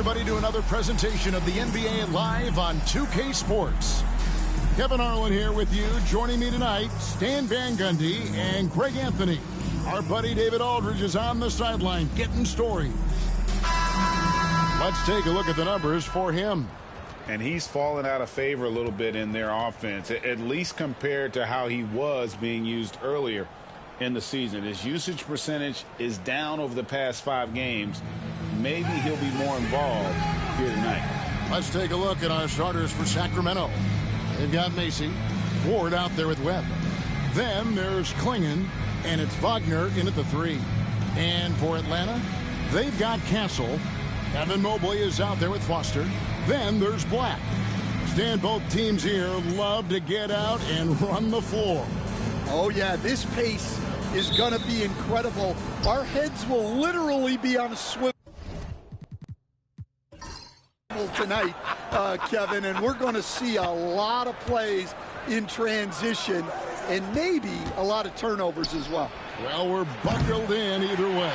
everybody, to another presentation of the NBA Live on 2K Sports. Kevin Harlan here with you. Joining me tonight, Stan Van Gundy and Greg Anthony. Our buddy David Aldridge is on the sideline getting stories. Let's take a look at the numbers for him. And he's fallen out of favor a little bit in their offense, at least compared to how he was being used earlier in the season. His usage percentage is down over the past 5 games. Maybe he'll be more involved here tonight. Let's take a look at our starters for Sacramento. They've got Macy, Ward out there with Webb. Then there's Klingon, and it's Wagner in at the 3. And for Atlanta, they've got Castle. Evan Mobley is out there with Foster. Then there's Black. Stan, both teams here love to get out and run the floor. Oh, yeah, this pace is going to be incredible. Our heads will literally be on a swivel tonight, Kevin, and we're going to see a lot of plays in transition and maybe a lot of turnovers as well. Well, we're buckled in either way.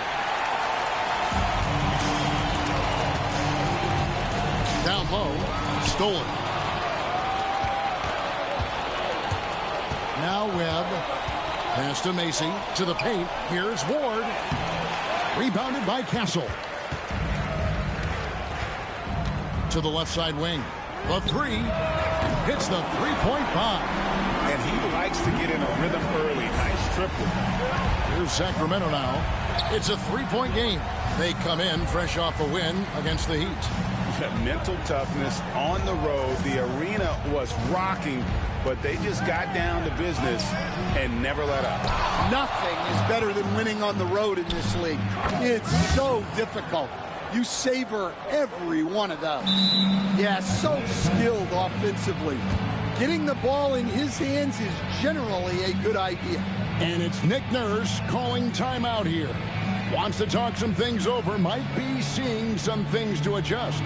Down low, stolen. Now Webb, pass to Macy, to the paint. Here's Ward. Rebounded by Castle. To the left side wing. The 3 hits the three-point bomb. And he likes to get in a rhythm early. Nice triple. Here's Sacramento now. It's a 3-point game. They come in fresh off a win against the Heat. Mental toughness on the road. The arena was rocking, but they just got down to business and never let up. Nothing is better than winning on the road in this league. It's so difficult. You savor every one of those. Yeah, so skilled offensively. Getting the ball in his hands is generally a good idea. And it's Nick Nurse calling timeout here. Wants to talk some things over, might be seeing some things to adjust.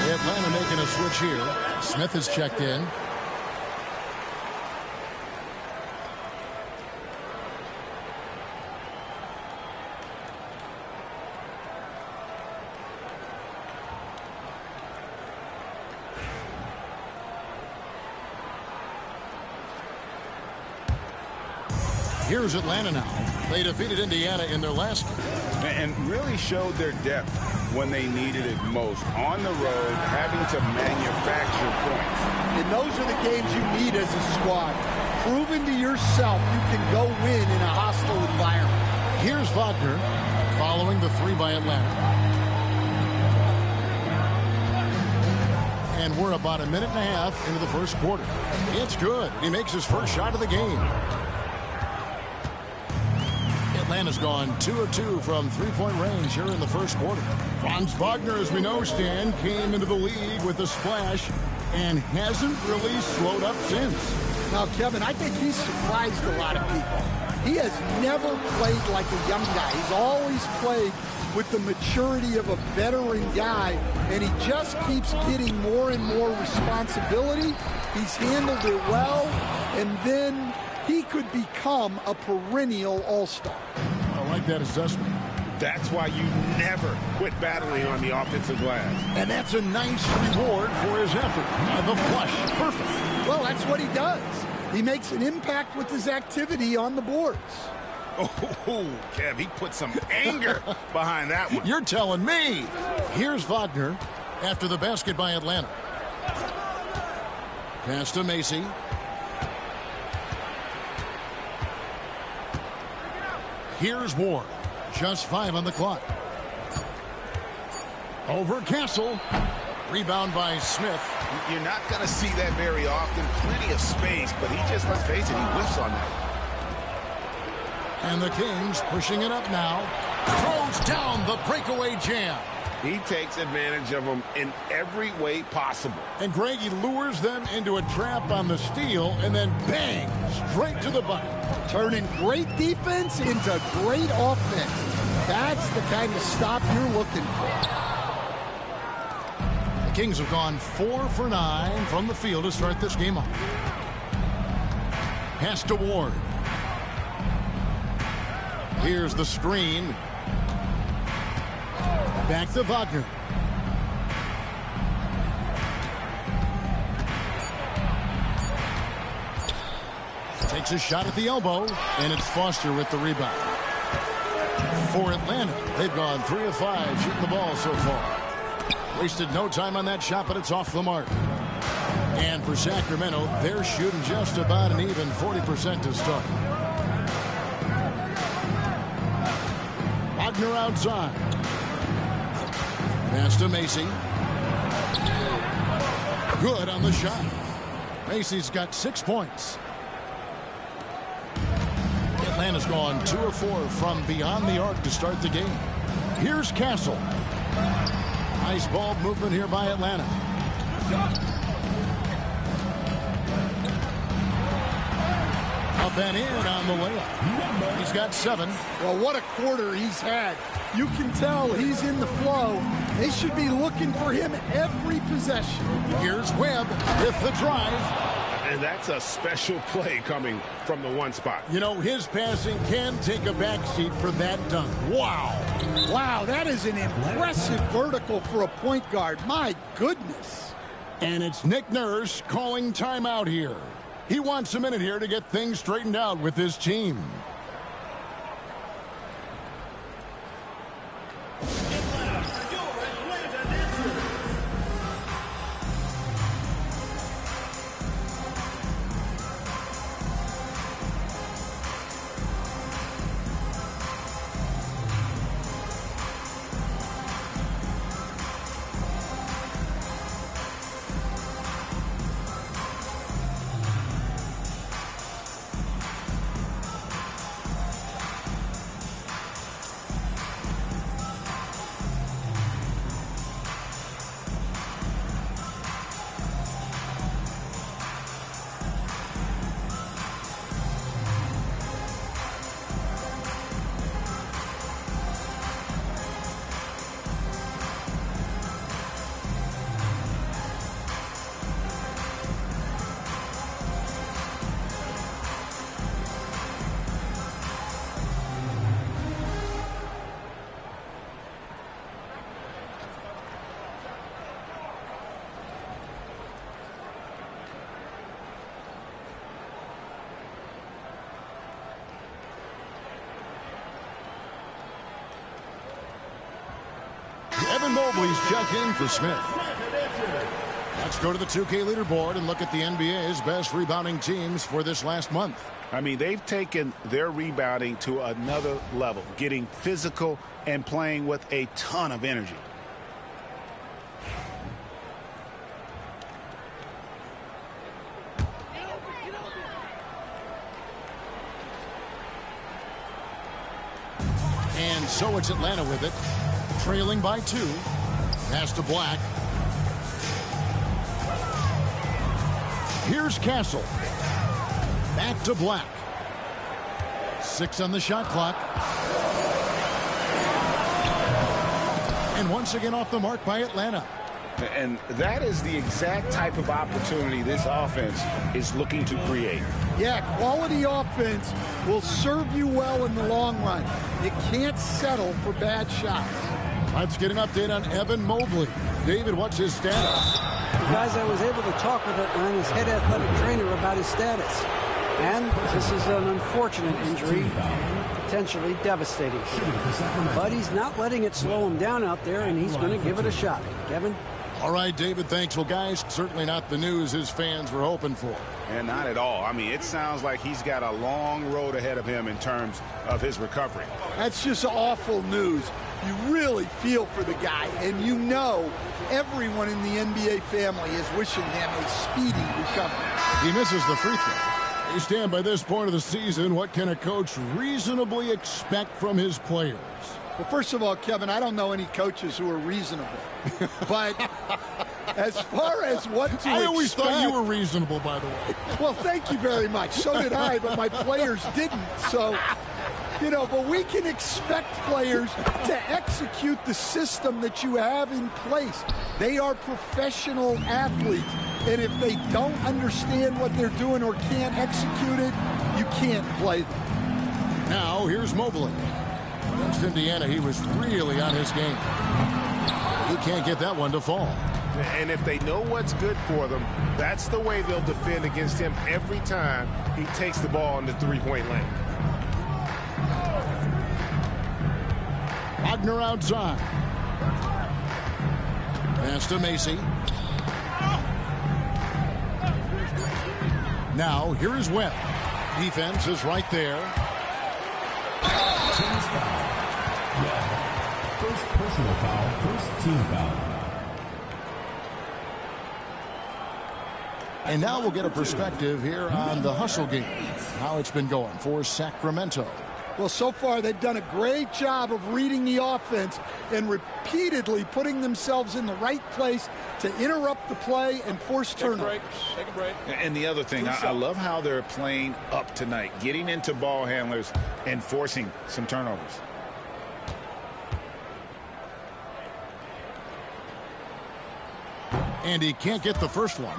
Atlanta making a switch here. Smith has checked in. Here's Atlanta now. They defeated Indiana in their last game. And really showed their depth when they needed it most. On the road, having to manufacture points. And those are the games you need as a squad. Proving to yourself you can go win in a hostile environment. Here's Wagner following the 3 by Atlanta. And we're about a minute and a half into the first quarter. It's good. He makes his first shot of the game. Atlanta's gone 2 of 2 from three-point range here in the first quarter. Franz Wagner, as we know, Stan, came into the league with a splash and hasn't really slowed up since. Now, Kevin, I think he's surprised a lot of people. He has never played like a young guy. He's always played with the maturity of a veteran guy, and he just keeps getting more and more responsibility. He's handled it well, and then he could become a perennial all-star. I like that assessment. That's why you never quit battling on the offensive glass. And that's a nice reward for his effort. The flush. Perfect. Well, that's what he does. He makes an impact with his activity on the boards. Oh, Kev, he put some anger behind that one. You're telling me. Here's Wagner after the basket by Atlanta. Pass to Macy. Here's Ward. Just 5 on the clock. Over Castle. Rebound by Smith. You're not going to see that very often. Plenty of space, but he just, let's face it, he whiffs on that. And the Kings pushing it up now. Throws down the breakaway jam. He takes advantage of them in every way possible. And Greg, he lures them into a trap on the steal and then bang, straight to the bucket. Turning great defense into great offense. That's the kind of stop you're looking for. The Kings have gone 4 for 9 from the field to start this game off. Pass to Ward. Here's the screen. Back to Wagner. Takes a shot at the elbow, and it's Foster with the rebound. For Atlanta, they've gone 3 of 5 shooting the ball so far. Wasted no time on that shot, but it's off the mark. And for Sacramento, they're shooting just about an even 40% to start. Wagner outside. Pass to Macy. Good on the shot. Macy's got 6 points. Atlanta's gone 2 of 4 from beyond the arc to start the game. Here's Castle. Nice ball movement here by Atlanta. Up and in on the layup. He's got 7. Well, what a quarter he's had. You can tell he's in the flow. They should be looking for him every possession. Here's Webb with the drive. And that's a special play coming from the one spot. You know, his passing can take a backseat for that dunk. Wow. Wow, that is an impressive vertical for a point guard. My goodness. And it's Nick Nurse calling timeout here. He wants a minute here to get things straightened out with his team. Evan Mobley's checked in for Smith. Let's go to the 2K leaderboard and look at the NBA's best rebounding teams for this last month. I mean, they've taken their rebounding to another level, getting physical and playing with a ton of energy. And so it's Atlanta with it. Trailing by 2. Pass to Black. Here's Castle. Back to Black. 6 on the shot clock. And once again off the mark by Atlanta. And that is the exact type of opportunity this offense is looking to create. Yeah, quality offense will serve you well in the long run. You can't settle for bad shots. Let's get an update on Evan Mobley. David, what's his status? Guys, I was able to talk with Atlanta's head athletic trainer about his status. And this is an unfortunate injury, potentially devastating for him. But he's not letting it slow him down out there, and he's going to give it a shot. Kevin? All right, David, thanks. Well, guys, certainly not the news his fans were hoping for. And not at all. I mean, it sounds like he's got a long road ahead of him in terms of his recovery. That's just awful news. You really feel for the guy, and you know everyone in the NBA family is wishing him a speedy recovery. He misses the free throw. You stand by this point of the season, what can a coach reasonably expect from his players? Well, first of all, Kevin, I don't know any coaches who are reasonable. But as far as what to expect... I always thought you were reasonable, by the way. Well, thank you very much. So did I, but my players didn't. So, you know, but we can expect players to execute the system that you have in place. They are professional athletes. And if they don't understand what they're doing or can't execute it, you can't play them. Now, here's Mobley. Against Indiana, he was really on his game. He can't get that one to fall. And if they know what's good for them, that's the way they'll defend against him every time he takes the ball in the three-point lane. Wagner outside. Pass to Macy. Now, here is Webb. Defense is right there. First personal foul, first team foul. And now we'll get a perspective here on the hustle game, how it's been going for Sacramento. Well, so far they've done a great job of reading the offense and repeatedly putting themselves in the right place to interrupt the play and force turnovers. Take a break. And the other thing, I love how they're playing up tonight, getting into ball handlers and forcing some turnovers. And he can't get the first one.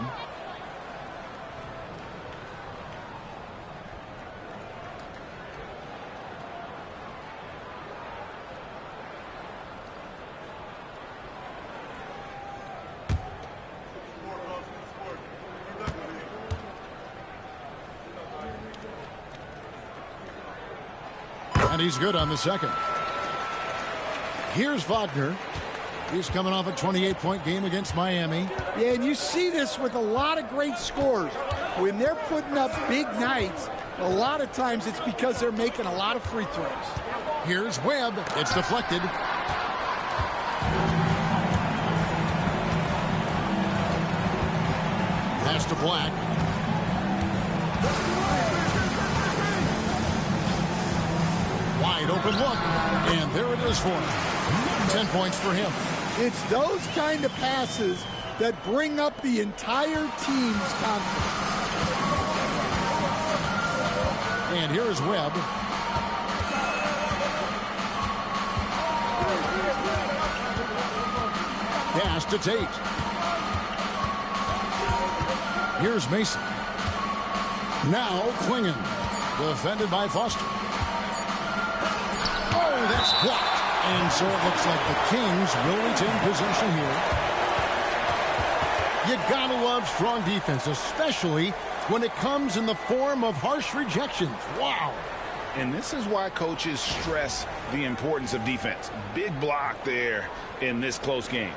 And he's good on the second. Here's Wagner. He's coming off a 28-point game against Miami. Yeah, and you see this with a lot of great scores. When they're putting up big nights, a lot of times it's because they're making a lot of free throws. Here's Webb. It's deflected. Pass to Black. Wide open look. And there it is for him. 10 points for him. It's those kind of passes that bring up the entire team's confidence. And here is Webb. Pass to Tate. Here's Mason. Now Klingon. Defended by Foster. Oh, that's blocked. And so it looks like the Kings will retain possession here. You gotta love strong defense, especially when it comes in the form of harsh rejections. Wow. And this is why coaches stress the importance of defense. Big block there in this close game.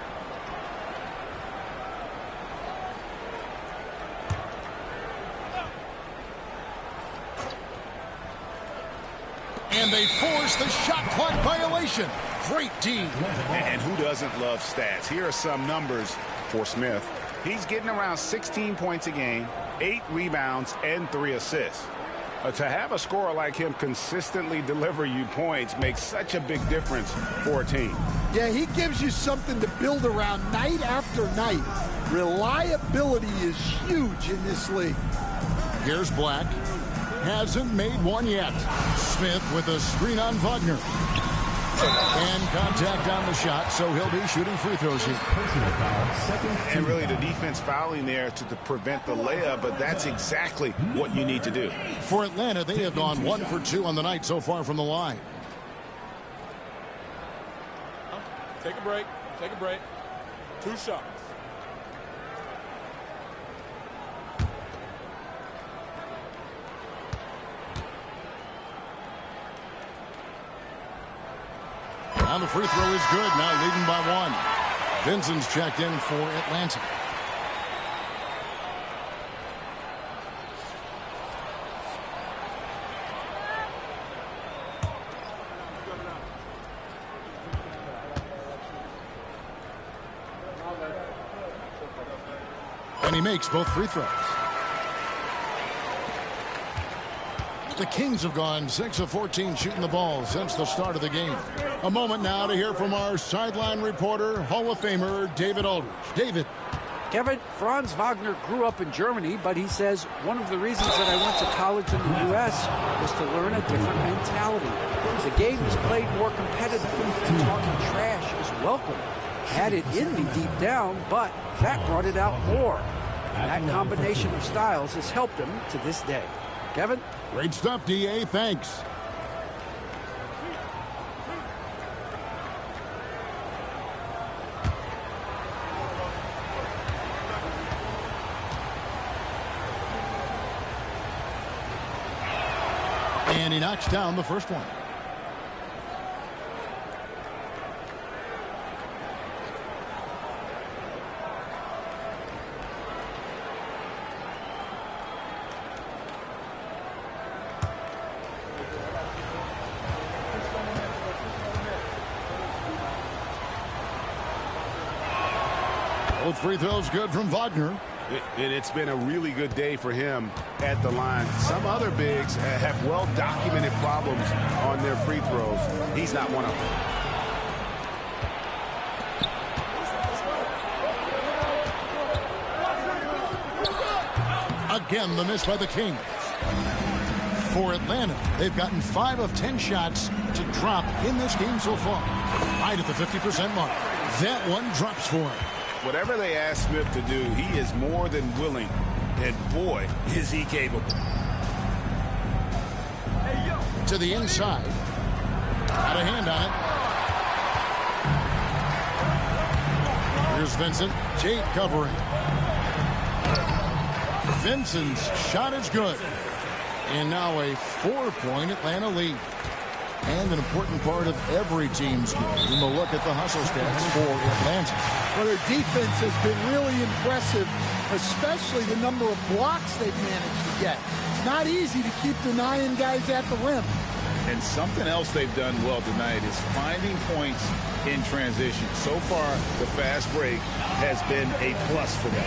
And they force the shot clock violation. Great D. And who doesn't love stats? Here are some numbers for Smith. He's getting around 16 points a game, 8 rebounds, and 3 assists. To have a scorer like him consistently deliver you points makes such a big difference for a team. Yeah, he gives you something to build around night after night. Reliability is huge in this league. Here's Black. Hasn't made one yet. Smith with a screen on Wagner. And contact on the shot, so he'll be shooting free throws here. Personal foul, second And team really the foul. defense fouling there to prevent the layup, but that's exactly what you need to do. For Atlanta, they have gone 1 for 2 on the night so far from the line. Take a break. Take a break. 2 shots. Now the free throw is good. Now leading by 1. Vincent's checked in for Atlanta. And he makes both free throws. The Kings have gone 6 of 14 shooting the ball since the start of the game. A moment now to hear from our sideline reporter, Hall of Famer David Aldridge. David. Kevin, Franz Wagner grew up in Germany, but he says one of the reasons that I went to college in the U.S. was to learn a different mentality. The game is played more competitively, and talking trash is welcome. Had it in me deep down, but that brought it out more. And that combination of styles has helped him to this day. Kevin? Great stuff, D.A. Thanks. And he knocks down the first one. Both free throws good from Wagner. It's been a really good day for him at the line. Some other bigs have well-documented problems on their free throws. He's not one of them. Again, the miss by the Kings. For Atlanta, they've gotten 5 of 10 shots to drop in this game so far. Right at the 50% mark. That one drops for him. Whatever they ask Smith to do, he is more than willing. And boy, is he capable. To the inside. Got a hand on it. Here's Vincent. Tate covering. Vincent's shot is good. And now a 4-point Atlanta lead. And an important part of every team's game. We'll look at the hustle stats for Atlanta. Well, their defense has been really impressive, especially the number of blocks they've managed to get. It's not easy to keep denying guys at the rim. And something else they've done well tonight is finding points in transition. So far, the fast break has been a plus for them.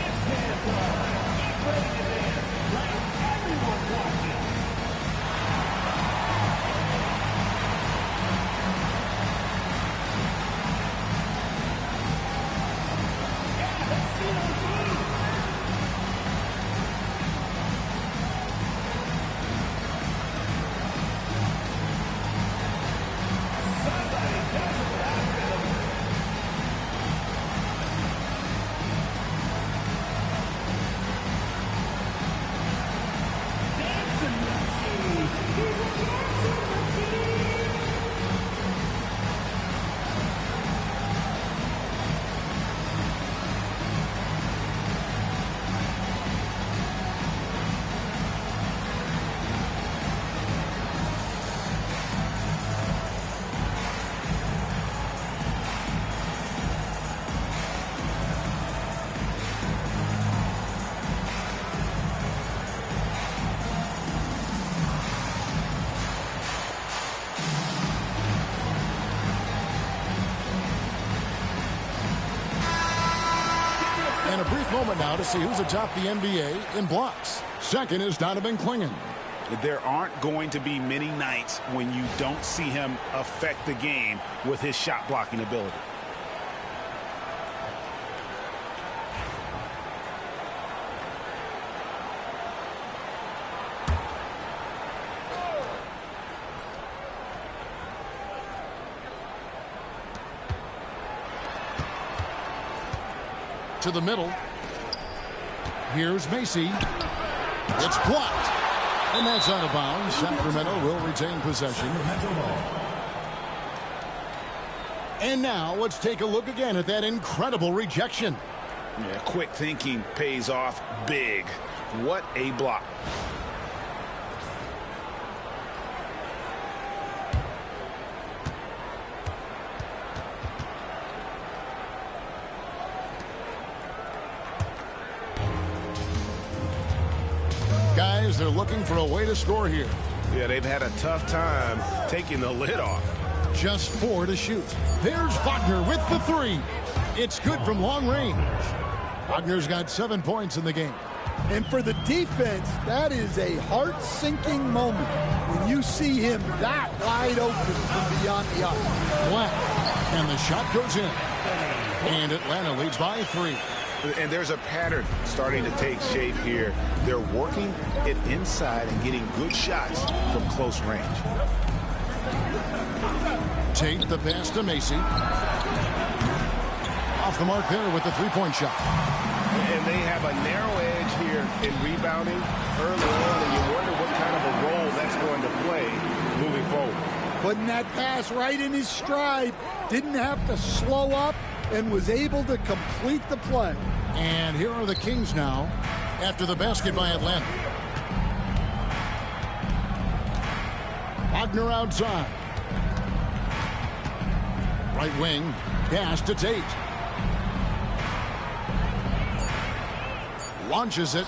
And a brief moment now to see who's atop the NBA in blocks. Second is Donovan Clingan. There aren't going to be many nights when you don't see him affect the game with his shot blocking ability. to the middle. Here's Macy. It's blocked. And that's out of bounds. Sacramento will retain possession. And now let's take a look again at that incredible rejection. Yeah, quick thinking pays off big. What a block. Guys, they're looking for a way to score here. Yeah, they've had a tough time taking the lid off. Just 4 to shoot. There's Wagner with the 3. It's good from long range. Wagner's got 7 points in the game. And for the defense, that is a heart-sinking moment when you see him that wide open from beyond the arc. Black. And the shot goes in. And Atlanta leads by 3. And there's a pattern starting to take shape here. They're working it inside and getting good shots from close range. Tate the pass to Macy. Off the mark there with the three-point shot. And they have a narrow edge here in rebounding early on, and you wonder what kind of a role that's going to play moving forward. Putting that pass right in his stride. Didn't have to slow up and was able to complete the play. And here are the Kings now after the basket by Atlanta. Wagner outside. Right wing, pass to Tate. Launches it.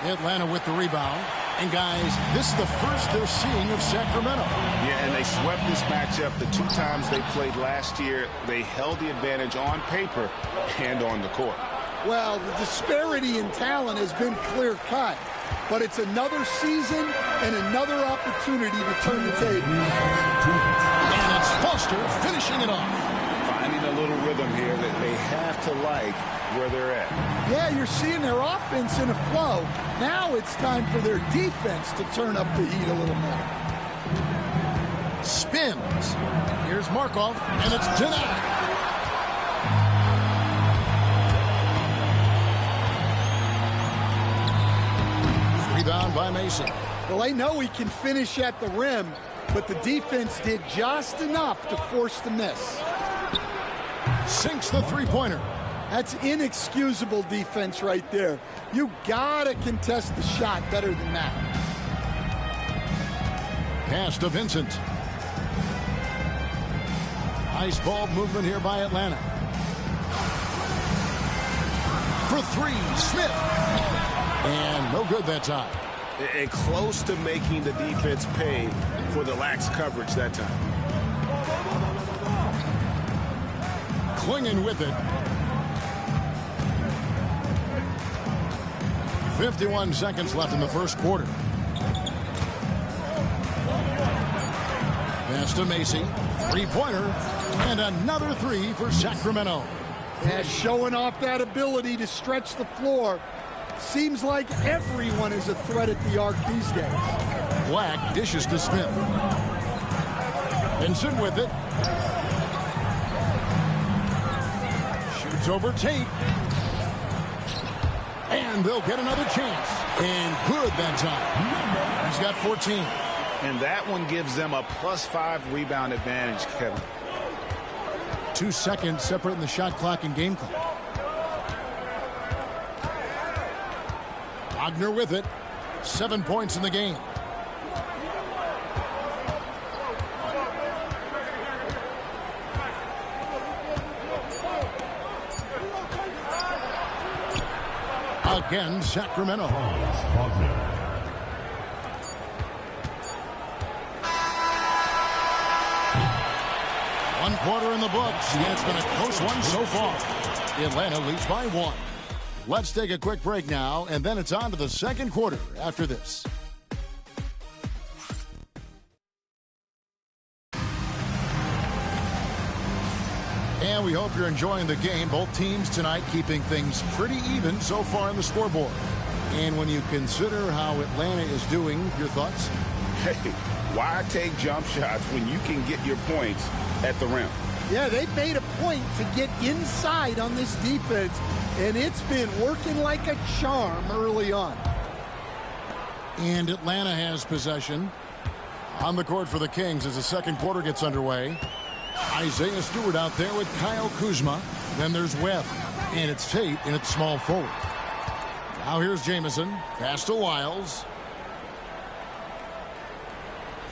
Atlanta with the rebound. And guys, this is the first they're seeing of Sacramento. Yeah, and they swept this matchup the 2 times they played last year. They held the advantage on paper and on the court. Well, the disparity in talent has been clear-cut, but it's another season and another opportunity to turn the table. And it's Foster finishing it off. Finding a little rhythm here that they have to like where they're at. Yeah, you're seeing their offense in a flow. Now it's time for their defense to turn up the heat a little more. Spins. Here's Markov, and it's denied. Rebound by Mason. Well, they know he can finish at the rim, but the defense did just enough to force the miss. Sinks the three-pointer. That's inexcusable defense right there. You gotta contest the shot better than that. Pass to Vincent. Nice ball movement here by Atlanta. For 3, Smith. And no good that time. And close to making the defense pay for the lax coverage that time. Clinging with it. 51 seconds left in the first quarter. Pass to Macy. Three-pointer. And another 3 for Sacramento. Yeah, showing off that ability to stretch the floor. Seems like everyone is a threat at the arc these days. Black dishes to Smith. Vincent with it. Shoots over Tate. And they'll get another chance. And good that time. He's got 14. And that one gives them a +5 rebound advantage, Kevin. 2 seconds separating the shot clock and game clock. Wagner with it. 7 points in the game. Again, Sacramento. One quarter in the books, and it's been a close one so far. Atlanta leads by 1. Let's take a quick break now, and then it's on to the second quarter after this. And we hope you're enjoying the game. Both teams tonight keeping things pretty even so far on the scoreboard. And when you consider how Atlanta is doing, your thoughts? Hey, why take jump shots when you can get your points at the rim? Yeah, they've made a point to get inside on this defense, and it's been working like a charm early on. And Atlanta has possession. On the court for the Kings as the second quarter gets underway. Isaiah Stewart out there with Kyle Kuzma. Then there's Webb. And it's Tate in its small forward. Now here's Jamison. Pass to Wiles.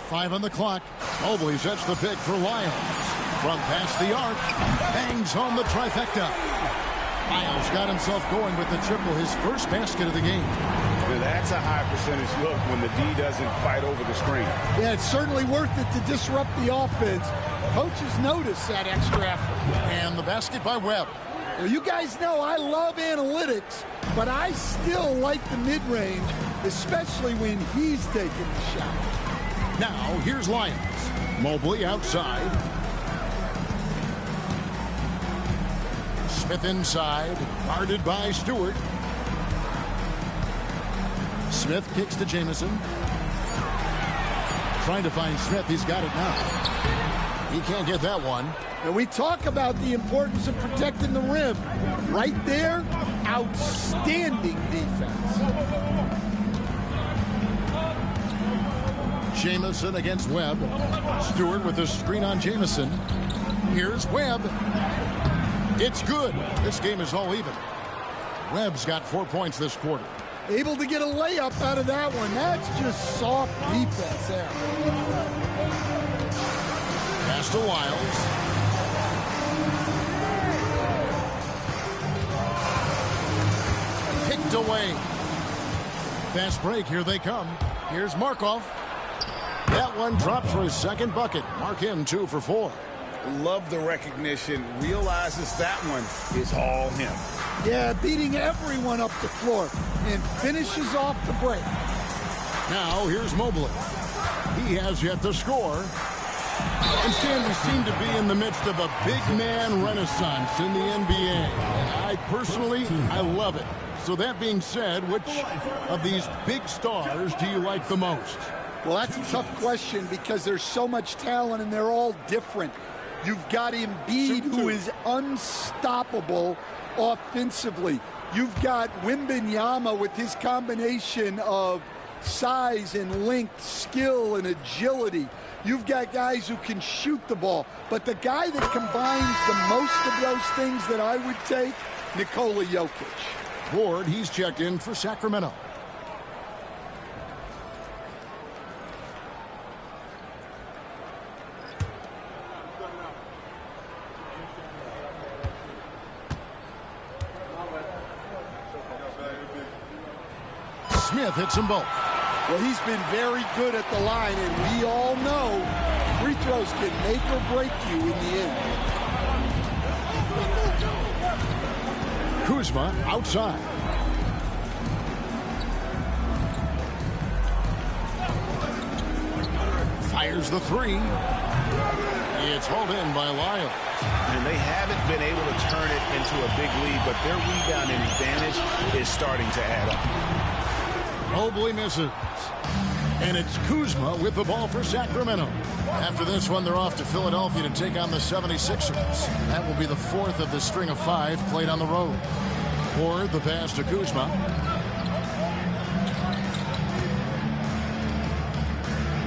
5 on the clock. Mobley sets the pick for Lyles. From past the arc. Bangs home the trifecta. Lyles got himself going with the triple, his first basket of the game. Now that's a high percentage look when the D doesn't fight over the screen. Yeah, it's certainly worth it to disrupt the offense. Coaches notice that extra effort. And the basket by Webb. Well, you guys know I love analytics, but I still like the mid-range, especially when he's taking the shot. Now, here's Lyons. Mobley outside. Smith inside, guarded by Stewart. Smith kicks to Jamison. Trying to find Smith. He's got it now. He can't get that one. And we talk about the importance of protecting the rim. Right there, outstanding defense. Jamison against Webb. Stewart with the screen on Jamison. Here's Webb. It's good. This game is all even. Webb's got 4 points this quarter. Able to get a layup out of that one. That's just soft defense there. Pass to Wiles. Kicked away. Fast break. Here they come. Here's Markov. That one drops for his second bucket. Mark him 2 for 4. Love the recognition. Realizes that one is all him. Yeah, beating everyone up the floor and finishes off the break. Now here's Mobley. He has yet to score. And we seem to be in the midst of a big man renaissance in the NBA. I love it. So that being said, which of these big stars do you like the most? Well, that's a tough question because there's so much talent and they're all different. You've got Embiid, who is unstoppable offensively. You've got Wembanyama with his combination of size and length, skill and agility. You've got guys who can shoot the ball. But the guy that combines the most of those things that I would take, Nikola Jokic. Ward, he's checked in for Sacramento. Smith hits them both. Well, he's been very good at the line, and we all know free throws can make or break you in the end. Kuzma outside. Fires the 3. It's hauled in by Lyles. And they haven't been able to turn it into a big lead, but their rebounding advantage is starting to add up. Mobley misses. And it's Kuzma with the ball for Sacramento. After this one, they're off to Philadelphia to take on the 76ers. That will be the 4th of the string of 5 played on the road. Ward, the pass to Kuzma.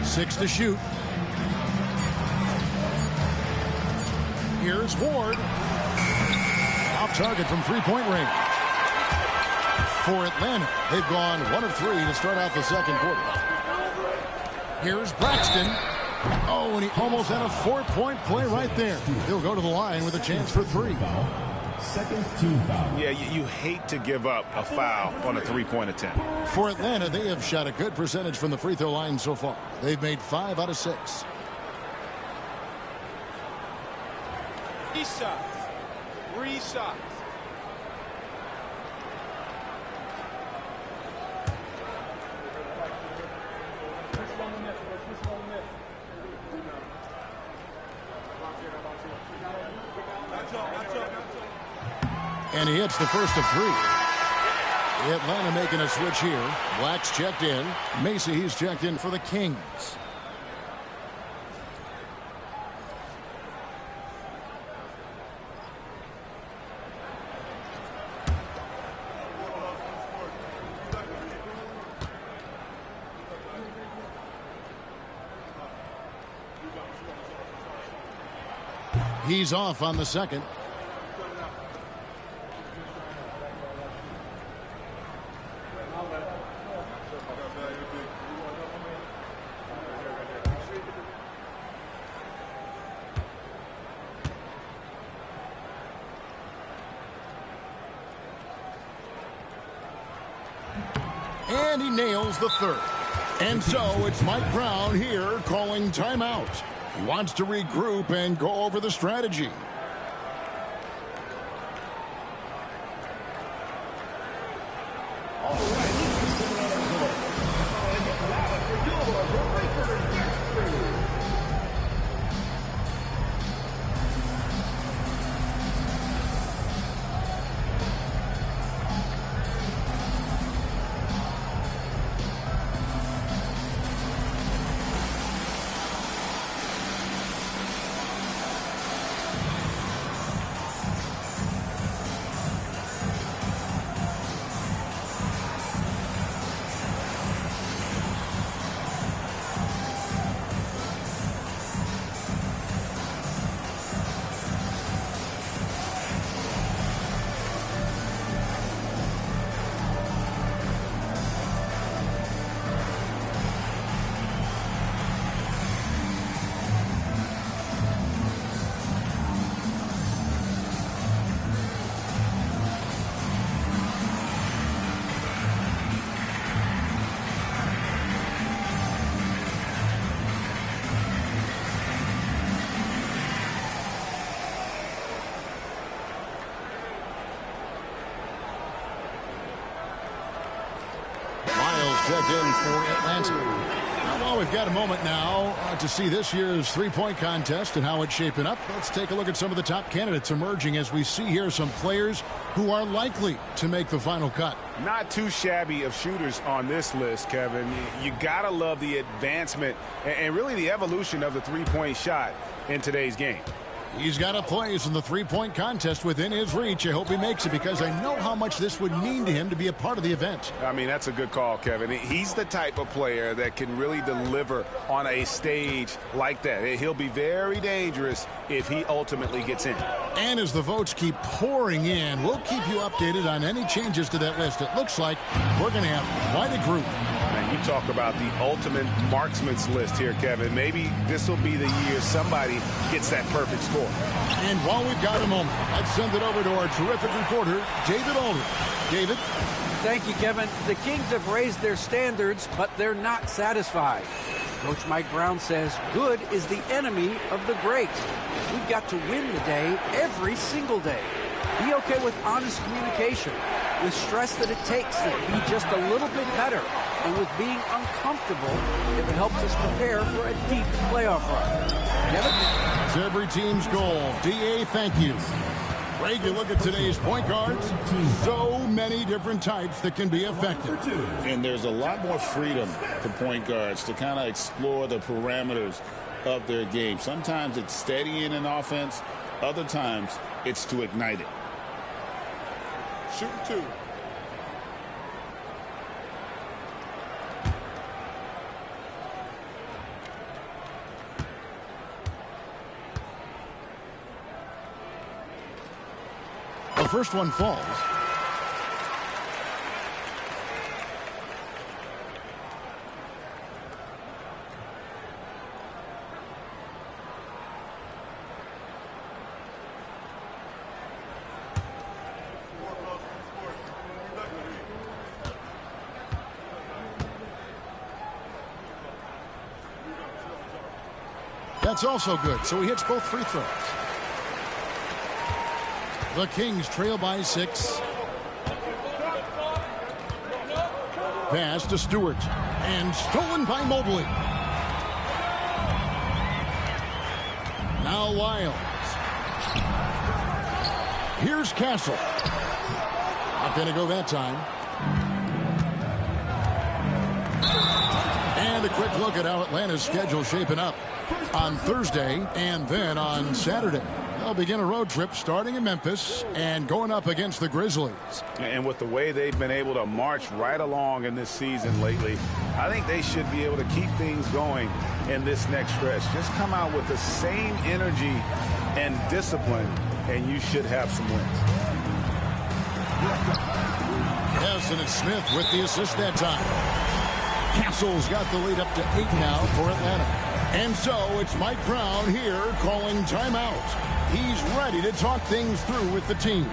Six to shoot. Here's Ward. Off target from three-point range. For Atlanta, they've gone 1 of 3 to start out the second quarter. Here's Braxton. Oh, and he almost had a 4-point play right there. He'll go to the line with a chance for 3. Second team foul. Yeah, you hate to give up a foul on a 3-point attempt. For Atlanta, they have shot a good percentage from the free throw line so far. They've made 5 out of 6. RiseUp. And he hits the first of 3. Atlanta making a switch here. Black's checked in. Macy, he's checked in for the Kings. He's off on the second. And he nails the third. And so it's Mike Brown here calling timeout. He wants to regroup and go over the strategy. Checked in for Atlanta. Well, we've got a moment now to see this year's three-point contest and how it's shaping up. Let's take a look at some of the top candidates emerging as we see here some players who are likely to make the final cut. Not too shabby of shooters on this list, Kevin. You gotta love the advancement and really the evolution of the three-point shot in today's game. He's got a place in the three-point contest within his reach. I hope he makes it because I know how much this would mean to him to be a part of the event. I mean, that's a good call, Kevin. He's the type of player that can really deliver on a stage like that. He'll be very dangerous if he ultimately gets in. And as the votes keep pouring in, we'll keep you updated on any changes to that list. It looks like we're going to have quite a group. Man, you talk about the ultimate marksman's list here, Kevin. Maybe this will be the year somebody gets that perfect score. And while we've got a moment, let's send it over to our terrific reporter, David Aldridge. David? Thank you, Kevin. The Kings have raised their standards, but they're not satisfied. Coach Mike Brown says good is the enemy of the great. We've got to win the day every single day. Be okay with honest communication, with stress that it takes to be just a little bit better, and with being uncomfortable if it helps us prepare for a deep playoff run. Kevin? It's every team's goal. D.A., thank you. Greg, you look at today's point guards, so many different types that can be effective. And there's a lot more freedom for point guards to kind of explore the parameters of their game. Sometimes it's steadying an offense. Other times it's to ignite it. Shooting two. The first one falls. That's also good, so he hits both free throws. The Kings trail by 6. Pass to Stewart. And stolen by Mobley. Now Lyles. Here's Castle. Not going to go that time. And a quick look at how Atlanta's schedule shaping up on Thursday and then on Saturday. They'll begin a road trip starting in Memphis and going up against the Grizzlies. And with the way they've been able to march right along in this season lately, I think they should be able to keep things going in this next stretch. Just come out with the same energy and discipline, and you should have some wins. Yes, and it's Smith with the assist that time. Castle's got the lead up to 8 now for Atlanta. And so it's Mike Brown here calling timeout. He's ready to talk things through with the team.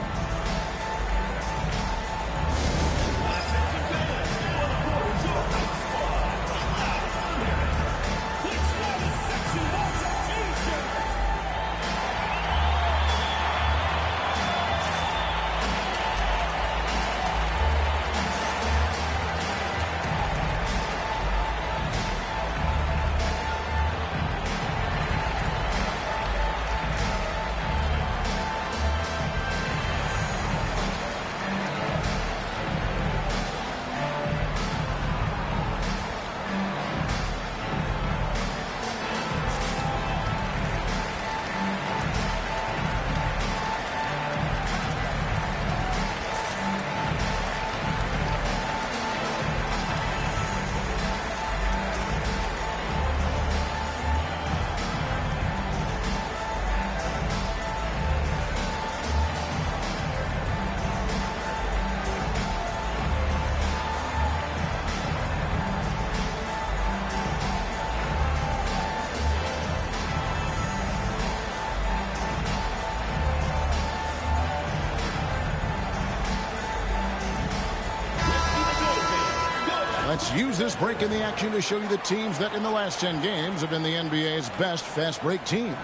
Let's use this break in the action to show you the teams that in the last 10 games have been the NBA's best fast break teams.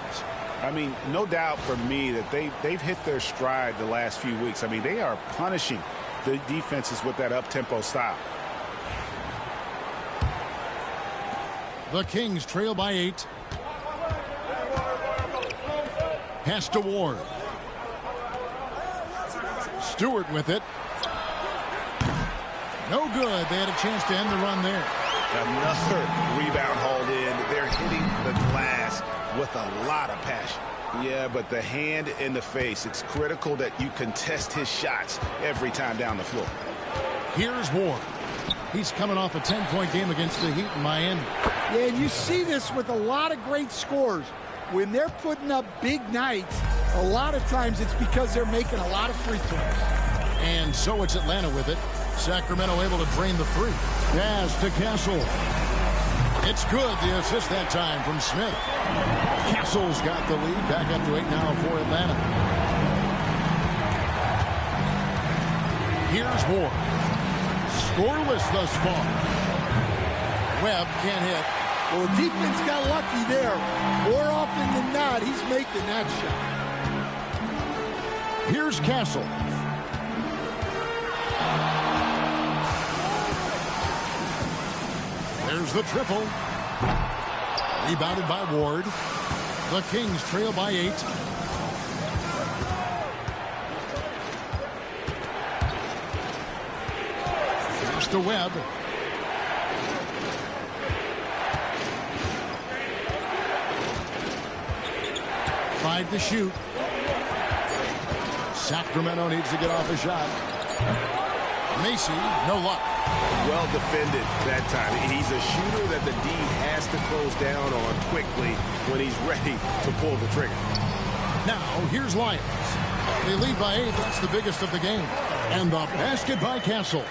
I mean, no doubt for me that they've hit their stride the last few weeks. I mean, they are punishing the defenses with that up-tempo style. The Kings trail by 8. Pass to Ward. Stewart with it. No good. They had a chance to end the run there. Another rebound hauled in. They're hitting the glass with a lot of passion. Yeah, but the hand in the face, it's critical that you contest his shots every time down the floor. Here's Ward. He's coming off a 10-point game against the Heat in Miami. Yeah, and you see this with a lot of great scores. When they're putting up big nights, a lot of times it's because they're making a lot of free throws. And so it's Atlanta with it. Sacramento able to drain the three. Pass to Castle. It's good. The assist that time from Smith. Castle's got the lead. Back up to 8 now for Atlanta. Here's Ward. Scoreless thus far. Webb can't hit. Well, the defense got lucky there. More often than not, he's making that shot. Here's Castle. There's the triple. Rebounded by Ward. The Kings trail by 8. Pass to Webb. Five to shoot. Sacramento needs to get off a shot. Macy, no luck. Well defended that time. He's a shooter that the D has to close down on quickly when he's ready to pull the trigger. Now, here's Lions. They lead by 8. That's the biggest of the game. And the basket by Castle.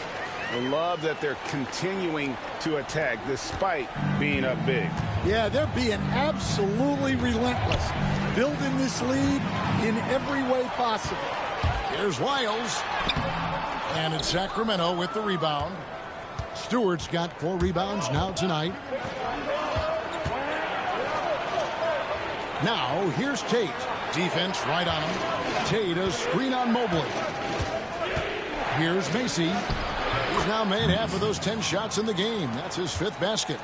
I love that they're continuing to attack despite being up big. Yeah, they're being absolutely relentless. Building this lead in every way possible. Here's Lyles. And it's Sacramento with the rebound. Stewart's got 4 rebounds now tonight. Now, here's Tate. Defense right on him. Tate a screen on Mobley. Here's Macy. He's now made half of those 10 shots in the game. That's his 5th basket.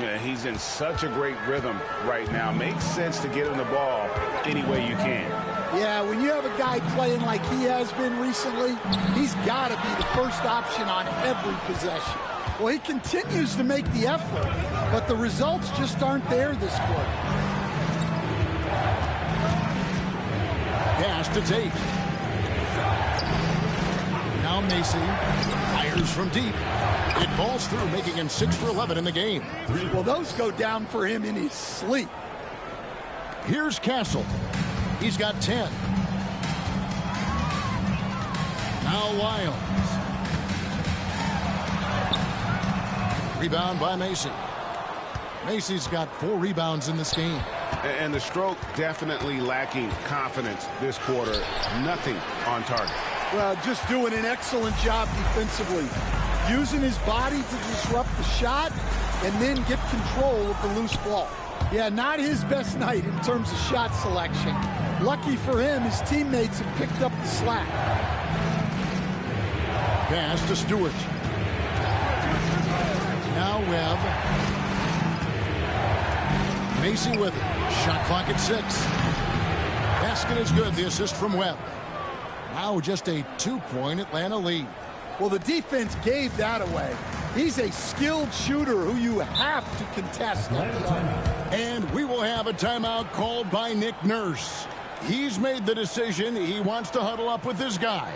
Yeah, he's in such a great rhythm right now. Makes sense to get him the ball any way you can. Yeah, when you have a guy playing like he has been recently, he's got to be the first option on every possession. Well, he continues to make the effort, but the results just aren't there this quarter. to take. Now Macy fires from deep. It balls through, making him 6 for 11 in the game. Well, those go down for him in his sleep. Here's Castle. He's got 10. Now Lyles. Rebound by Macy. Macy's got 4 rebounds in this game. And the stroke definitely lacking confidence this quarter. Nothing on target. Well, just doing an excellent job defensively. Using his body to disrupt the shot and then get control of the loose ball. Yeah, not his best night in terms of shot selection. Lucky for him, his teammates have picked up the slack. Pass to Stewart. Now Webb. Macy with it. Shot clock at 6. Basket is good. The assist from Webb. Now just a 2-point Atlanta lead. Well, the defense gave that away. He's a skilled shooter who you have to contest. And we will have a timeout called by Nick Nurse. He's made the decision. He wants to huddle up with his guys.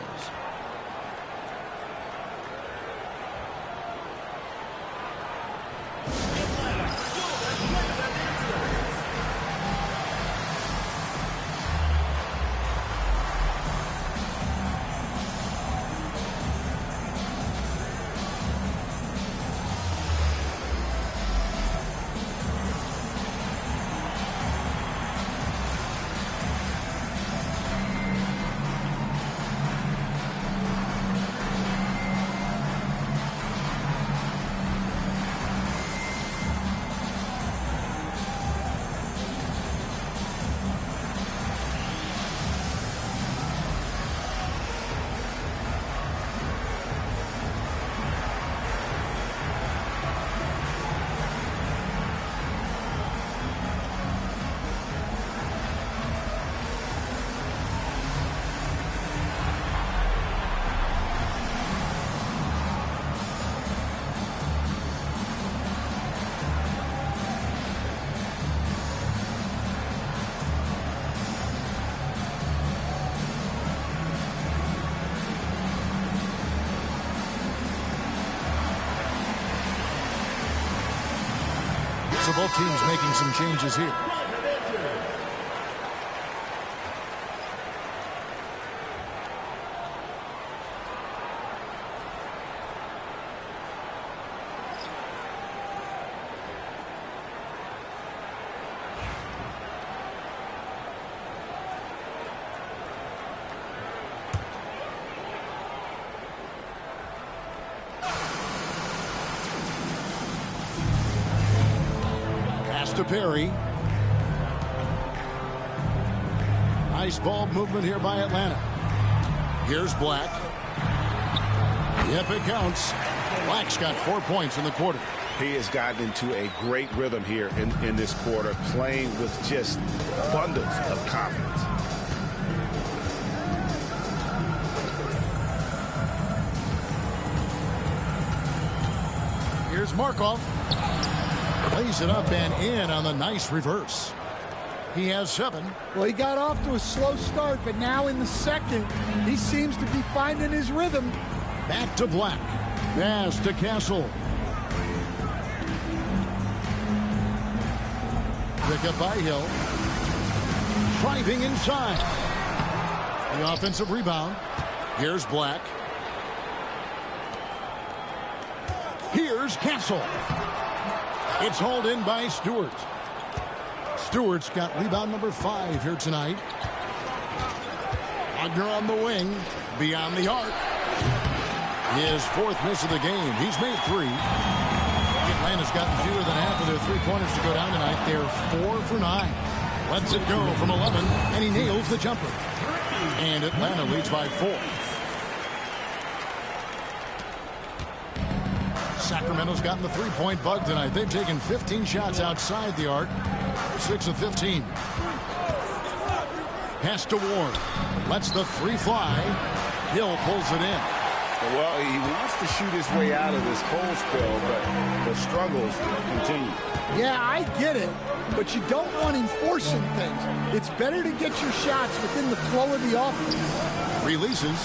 So both teams making some changes here. To Perry. Nice ball movement here by Atlanta. Here's Black. Yep, it counts. Black's got 4 points in the quarter. He has gotten into a great rhythm here in this quarter, playing with just abundance of confidence. Here's Markov. Lays it up and in on the nice reverse. He has 7. Well, he got off to a slow start, but now in the second, he seems to be finding his rhythm. Back to Black. Pass to Castle. Pick up by Hill. Driving inside. The offensive rebound. Here's Black. Here's Castle. It's hauled in by Stewart. Stewart's got rebound number 5 here tonight. Wagner on the wing. Beyond the arc. His 4th miss of the game. He's made 3. Atlanta's gotten fewer than half of their 3-pointers to go down tonight. They're 4 for 9. Lets it go from 11, and he nails the jumper. And Atlanta leads by 4. Sacramento's gotten the 3-point bug tonight. They've taken 15 shots outside the arc. 6 of 15. Pass to Ward. Lets the 3 fly. Hill pulls it in. Well, he wants to shoot his way out of this cold spell, but the struggles continue. Yeah, I get it. but you don't want him forcing things. It's better to get your shots within the flow of the offense. Releases.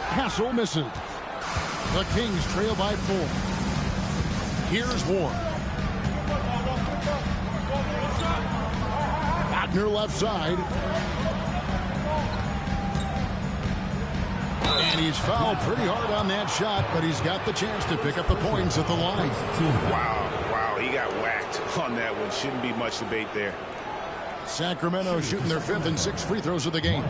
Castle misses. The Kings trail by 4. Here's Warren. Wagner left side. And he's fouled pretty hard on that shot, but he's got the chance to pick up the points at the line. Wow, he got whacked on that one. Shouldn't be much debate there. Sacramento shooting their 5th and 6th free throws of the game.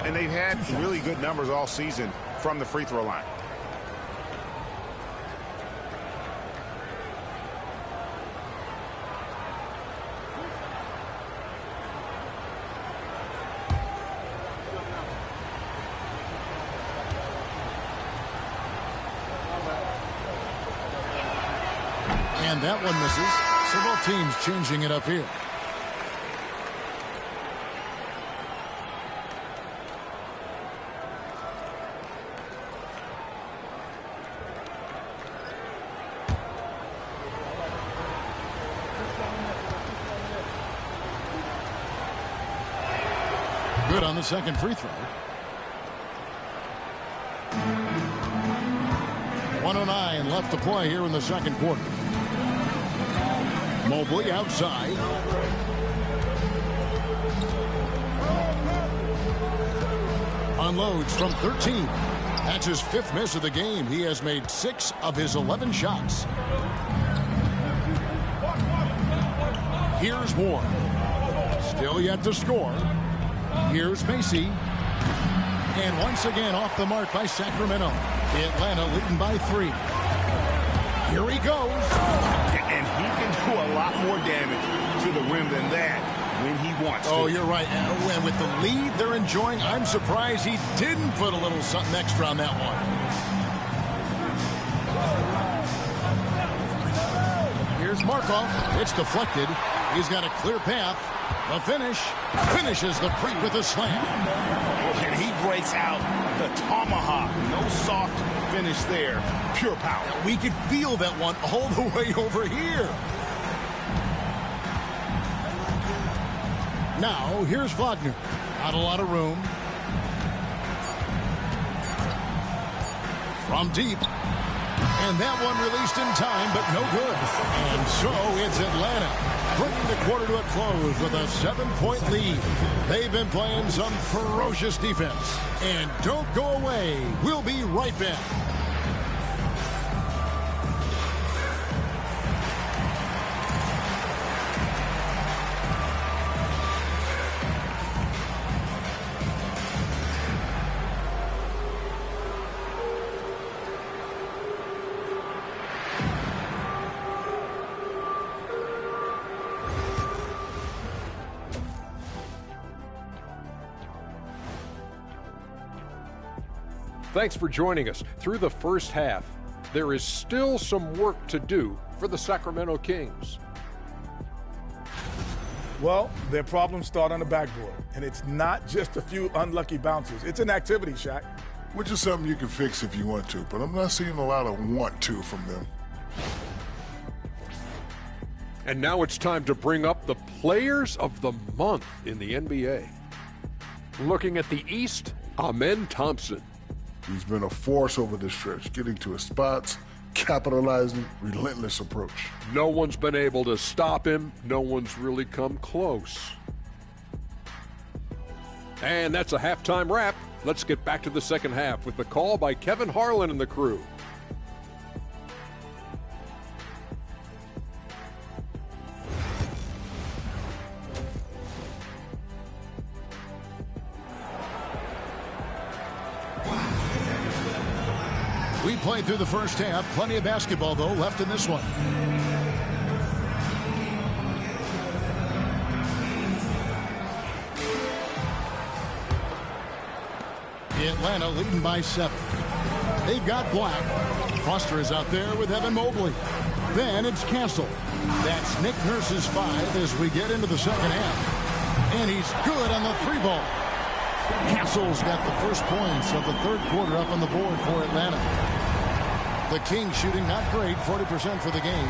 And they've had really good numbers all season from the free throw line. And that one misses. Several teams changing it up here. Good on the second free throw. 1:09 left to play here in the second quarter. Mobley outside. Unloads from 13. That's his 5th miss of the game. He has made 6 of his 11 shots. Here's Warren. Still yet to score. Here's Macy. And once again off the mark by Sacramento. Atlanta leading by 3. Here he goes. And he can do a lot more damage to the rim than that when he wants to. Oh, you're right. And with the lead they're enjoying, I'm surprised he didn't put a little something extra on that one. Here's Markov. It's deflected. He's got a clear path. The finish. Finishes the creep with a slam. And he breaks out the tomahawk. No soft finish there. Pure power. We could feel that one all the way over here. Now, here's Wagner. Not a lot of room. From deep. And that one released in time, but no good. And so it's Atlanta, bringing the quarter to a close with a 7-point lead. They've been playing some ferocious defense. And don't go away. We'll be right back. Thanks for joining us. Through the first half, there is still some work to do for the Sacramento Kings. Well, their problems start on the backboard, and it's not just a few unlucky bounces. It's an activity, Shaq. Which is something you can fix if you want to, but I'm not seeing a lot of want to from them. And now it's time to bring up the players of the month in the NBA. Looking at the East, Amen Thompson. He's been a force over the stretch, getting to his spots, capitalizing, relentless approach. No one's been able to stop him. No one's really come close. And that's a halftime wrap. Let's get back to the second half with the call by Kevin Harlan and the crew. We played through the first half. Plenty of basketball, though, left in this one. Atlanta leading by 7. They've got Black. Foster is out there with Evan Mobley. Then it's Castle. That's Nick Nurse's 5 as we get into the second half. And he's good on the 3-ball. Castle's got the first points of the third quarter up on the board for Atlanta. The Kings shooting not great, 40% for the game.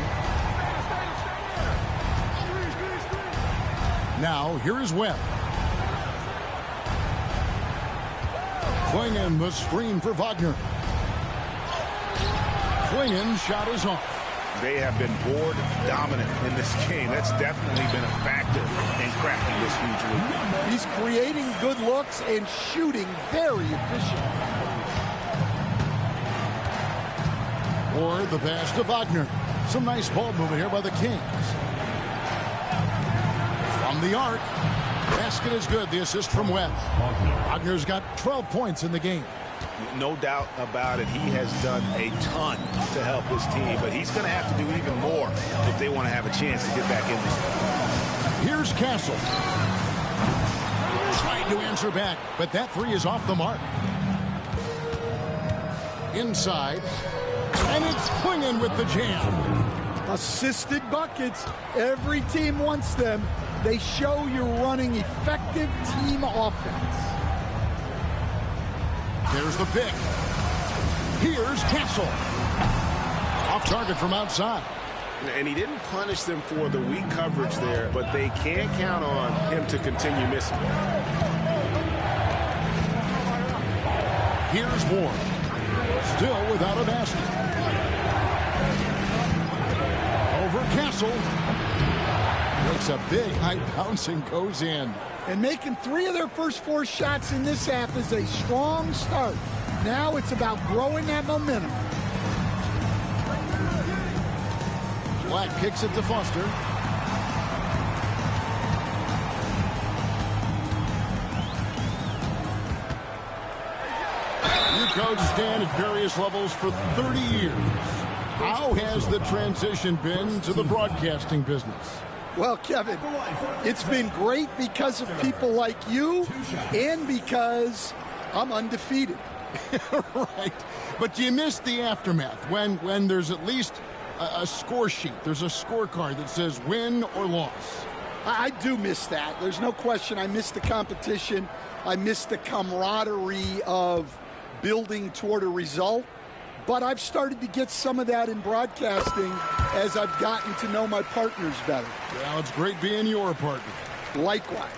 Now, here is Webb. Klingon, the screen for Wagner. Klingon shot is off. They have been board dominant in this game. That's definitely been a factor in cracking this huge lead. He's creating good looks and shooting very efficient. Or the pass to Wagner. Some nice ball movement here by the Kings. From the arc. Basket is good. The assist from Webb. Wagner's got 12 points in the game. No doubt about it. He has done a ton to help his team, but he's going to have to do even more if they want to have a chance to get back in this. Here's Castle. Trying to answer back, but that three is off the mark. Inside. And it's Klingon with the jam. Assisted buckets. Every team wants them. They show you're running effective team offense. There's the pick. Here's Castle. Off target from outside. And he didn't punish them for the weak coverage there, but they can't count on him to continue missing. Here's Ward. Still without a basket. Over Castle. Makes a big high bounce and goes in. And making 3 of their first 4 shots in this half is a strong start. Now it's about growing that momentum. Black kicks it to Foster. You coached Stan at various levels for 30 years. How has the transition been to the broadcasting business? Well, Kevin, it's been great because of people like you and because I'm undefeated. Right. But you missed the aftermath when there's at least a score sheet. There's a scorecard that says win or loss. I do miss that. There's no question. I miss the competition. I miss the camaraderie of building toward a result. But I've started to get some of that in broadcasting as I've gotten to know my partners better. Well, it's great being your partner. Likewise.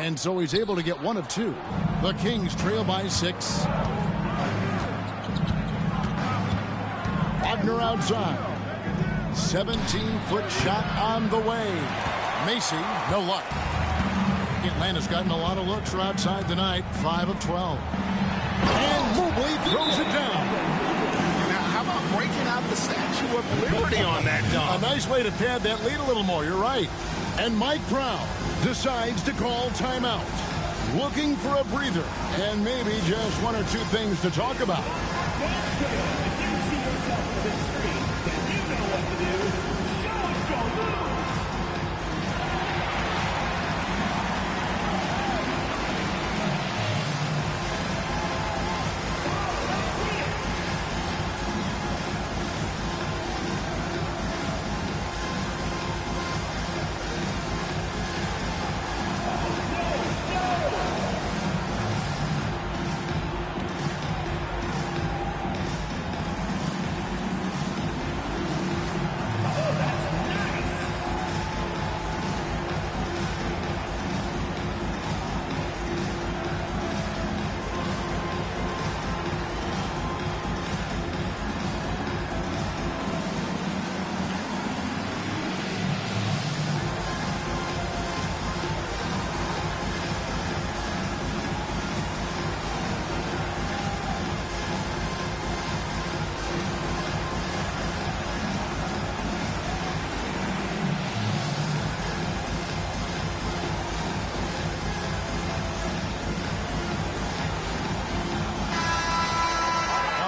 And so he's able to get 1 of 2. The Kings trail by 6. Wagner outside. 17-foot shot on the way. Macy, no luck. Atlanta's gotten a lot of looks from outside tonight. 5 of 12. And Mobley throws it down. Now, how about breaking out the Statue of Liberty on that dunk? A nice way to pad that lead a little more. You're right. And Mike Brown decides to call timeout. Looking for a breather and maybe just 1 or 2 things to talk about.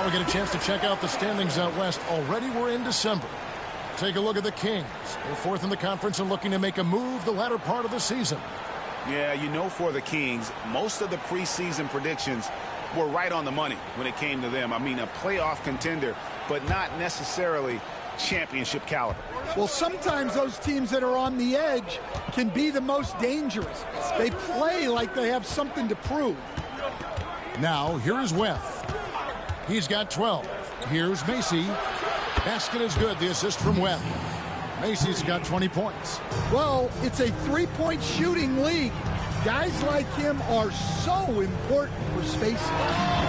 We get a chance to check out the standings out west. Already we're in December. Take a look at the Kings. They're 4th in the conference and looking to make a move the latter part of the season. Yeah, you know, for the Kings, most of the preseason predictions were right on the money when it came to them. I mean, a playoff contender, but not necessarily championship caliber. Well, sometimes those teams that are on the edge can be the most dangerous. They play like they have something to prove. Now, here is Webb. He's got 12. Here's Macy. Basket is good. The assist from Webb. Macy's got 20 points. Well, it's a three-point shooting league. Guys like him are so important for spacing.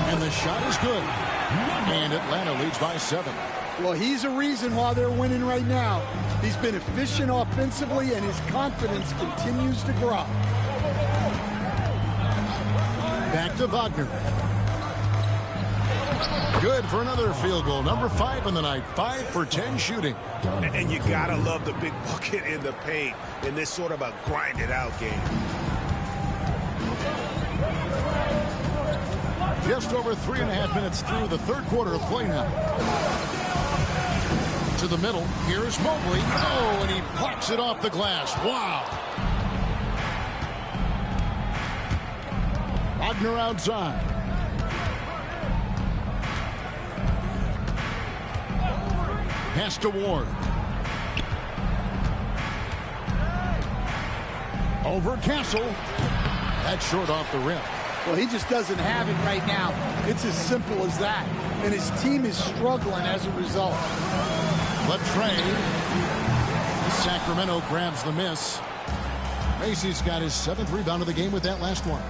And the shot is good. And Atlanta leads by 7. Well, he's a reason why they're winning right now. He's been efficient offensively, and his confidence continues to grow. Back to Wagner. Good for another field goal. Number 5 in the night. 5 for 10 shooting. And you gotta love the big bucket in the paint in this sort of a grinded-out game. Just over 3.5 minutes through the third quarter of play now. To the middle. Here's Mobley. Oh, and he plucks it off the glass. Wow. Wagner outside. Pass to Ward. Over Castle. That's short off the rim. Well, he just doesn't have it right now. It's as simple as that. And his team is struggling as a result. Latrey. Sacramento grabs the miss. Macy's got his 7th rebound of the game with that last one.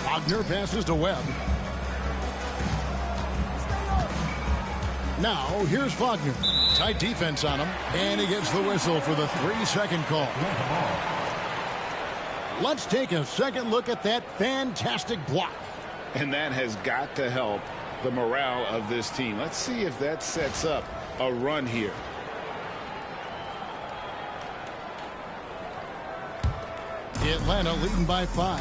Wagner passes to Webb. Now, here's Wagner. Tight defense on him. And he gets the whistle for the 3-second call. Let's take a second look at that fantastic block. And that has got to help the morale of this team. Let's see if that sets up a run here. Atlanta leading by 5.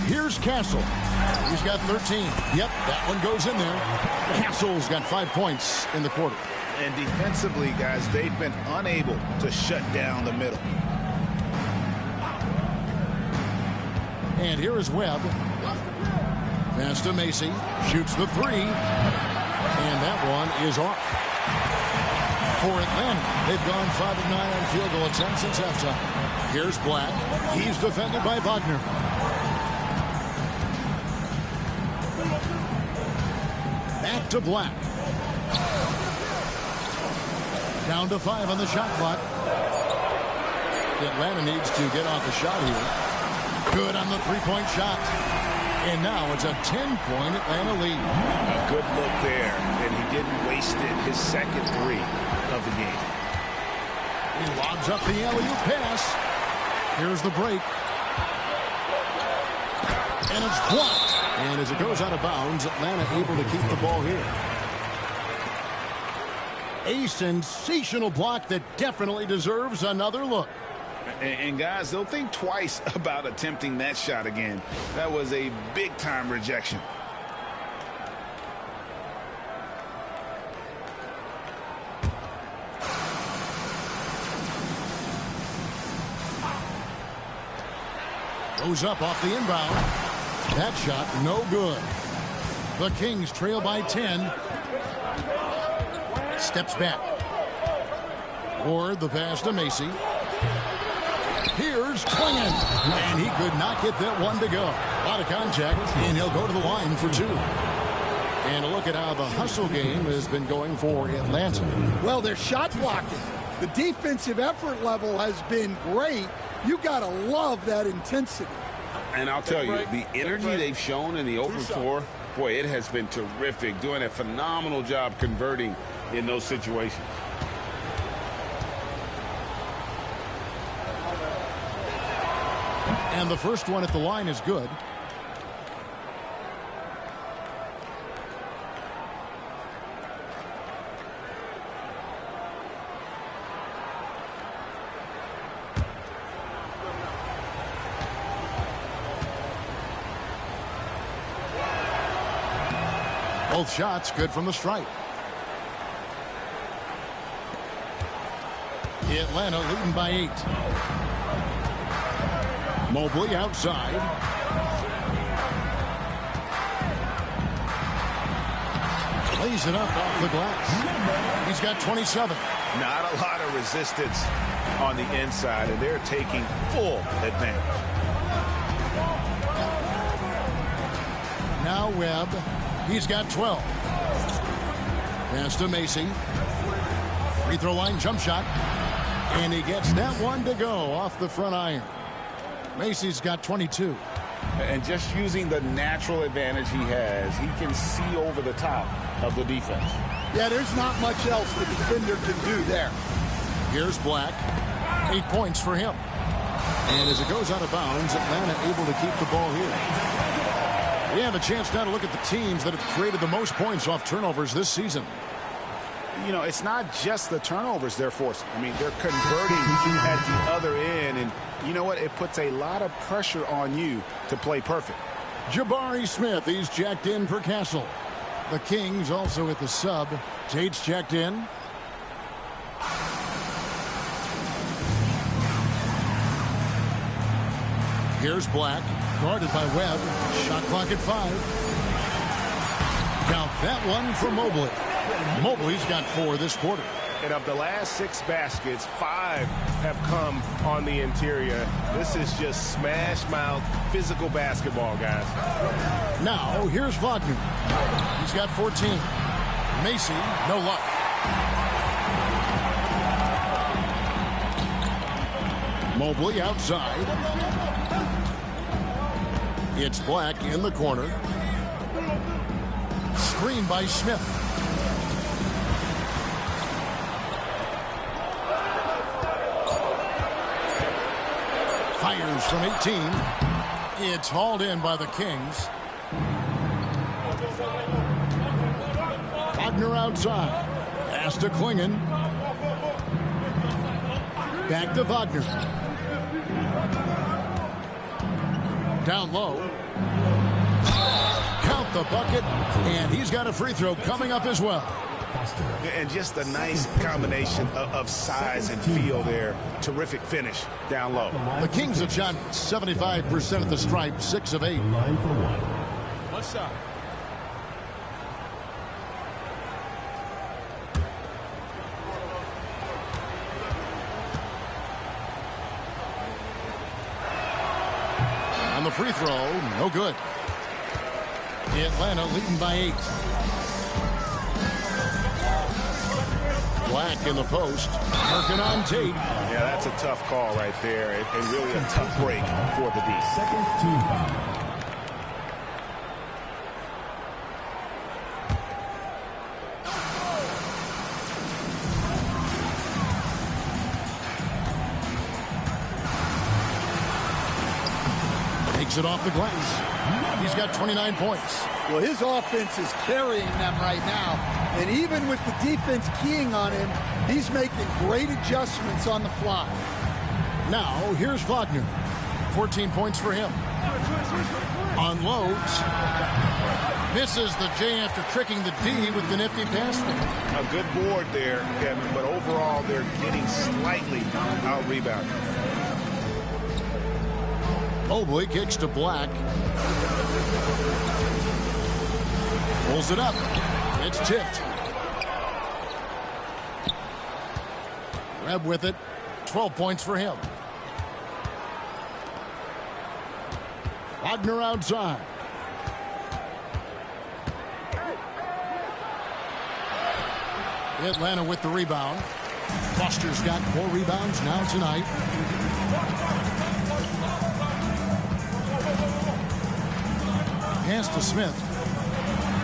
Here's Castle. He's got 13. Yep, that one goes in there. Castle's got 5 points in the quarter. And defensively, guys, they've been unable to shut down the middle. And here is Webb. Pass to Macy. Shoots the 3. And that one is off. For Atlanta, they've gone 5 of 9 on field goal attempts since halftime. Here's Black. He's defended by Wagner. Back to Black. Down to 5 on the shot clock. Atlanta needs to get off the shot here. Good on the three-point shot. And now it's a 10-point Atlanta lead. A good look there, and he didn't waste it. His second 3 of the game. He lobs up the alley-oop pass. Here's the break. And it's blocked. And as it goes out of bounds, Atlanta able to keep the ball here. A sensational block that definitely deserves another look. And guys, they'll think twice about attempting that shot again. That was a big-time rejection. Goes up off the inbound. That shot, no good. The Kings trail by 10. Steps back. Ward the pass to Macy. Here's Klingon. And he could not get that one to go. A lot of contact, and he'll go to the line for 2. And a look at how the hustle game has been going for Atlanta. Well, they're shot blocking. The defensive effort level has been great. You got to love that intensity. And I'll tell you, the energy they've shown in the open floor, boy, it has been terrific. Doing a phenomenal job converting in those situations. And the first one at the line is good. Both shots good from the stripe. Atlanta leading by 8. Mobley outside. Lays it up off the glass. He's got 27. Not a lot of resistance on the inside, and they're taking full advantage. Now Webb. He's got 12. Pass to Macy. Free throw line jump shot. And he gets that one to go off the front iron. Macy's got 22. And just using the natural advantage he has, he can see over the top of the defense. Yeah, there's not much else the defender can do there. Here's Black. 8 points for him. And as it goes out of bounds, Atlanta able to keep the ball here. We have a chance now to look at the teams that have created the most points off turnovers this season. You know, it's not just the turnovers they're forcing. I mean, they're converting at the other end. And you know what? It puts a lot of pressure on you to play perfect. Jabari Smith, he's jacked in for Castle. The Kings also at the sub. Tate's checked in. Here's Black, guarded by Webb. Shot clock at 5. Count that one for Mobley. Mobley's got 4 this quarter. And of the last 6 baskets, 5 have come on the interior. This is just smash mouth physical basketball, guys. Now, here's Wagner. He's got 14. Macy, no luck. Mobley outside. It's Black in the corner. Screen by Smith. Fires from 18. It's hauled in by the Kings. Wagner outside. Pass to Klingon. Back to Wagner. Down low. Count the bucket. And he's got a free throw coming up as well. And just a nice combination of size and feel there. Terrific finish down low. The Kings have shot 75% at the stripe, 6 of 8. Line for one. What's up? On the free throw, no good. Atlanta leading by 8. Black in the post, working on Tate. Yeah, that's a tough call right there, and really a tough break for the D. Second team foul. Takes it off the glass. He's got 29 points. Well, his offense is carrying them right now. And even with the defense keying on him, he's making great adjustments on the fly. Now, here's Wagner. 14 points for him. Unloads. Misses the J after tricking the D with the nifty pass. A good board there, Kevin, but overall they're getting slightly out-rebounded. Mobley kicks to Black. Pulls it up. It's tipped. Webb with it. 12 points for him. Wagner outside. Atlanta with the rebound. Foster's got 4 rebounds now tonight. Pass to Smith.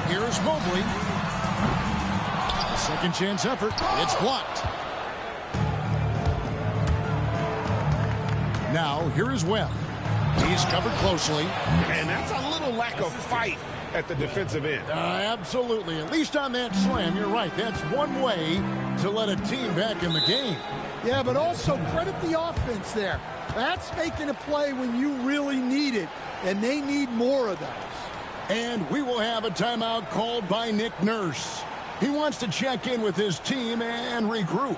Here's Mobley. Second chance effort. It's blocked. Now, here is Webb. He's covered closely. And that's a little lack of fight at the defensive end. Absolutely. At least on that slam, you're right. That's one way to let a team back in the game. Yeah, but also credit the offense there. That's making a play when you really need it, and they need more of those. And we will have a timeout called by Nick Nurse. He wants to check in with his team and regroup.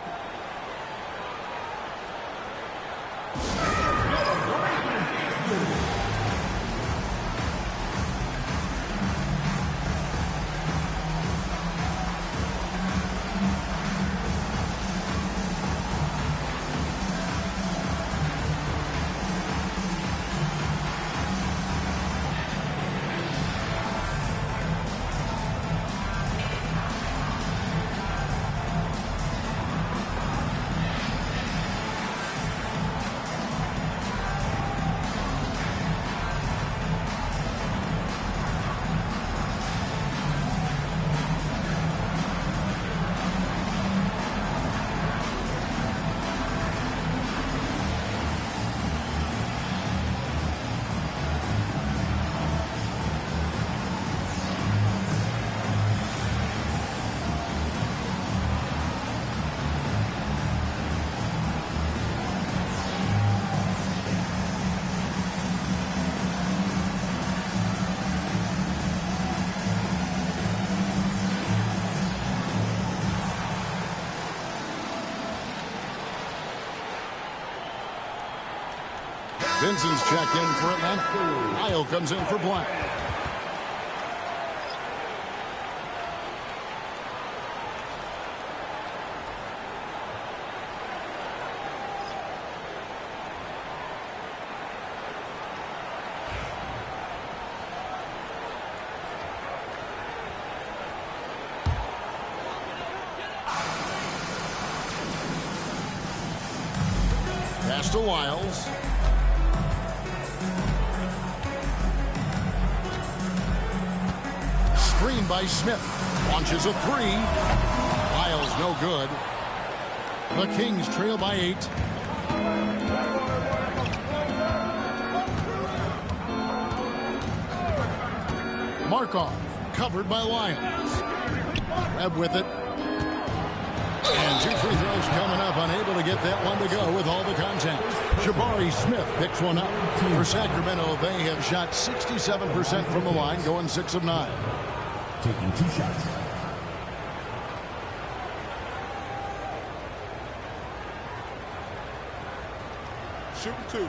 Vincent's checked in for Atlanta. Lyle comes in for Blunt. Pass to Wiles. Screen by Smith. Launches a three. Wiles no good. The Kings trail by 8. Markov covered by Lyons. Webb with it. And 2 free throws coming up, unable to get that one to go with all the contact. Jabari Smith picks one up. For Sacramento, they have shot 67% from the line, going 6 of 9. Taking 2 shots. Shooting 2.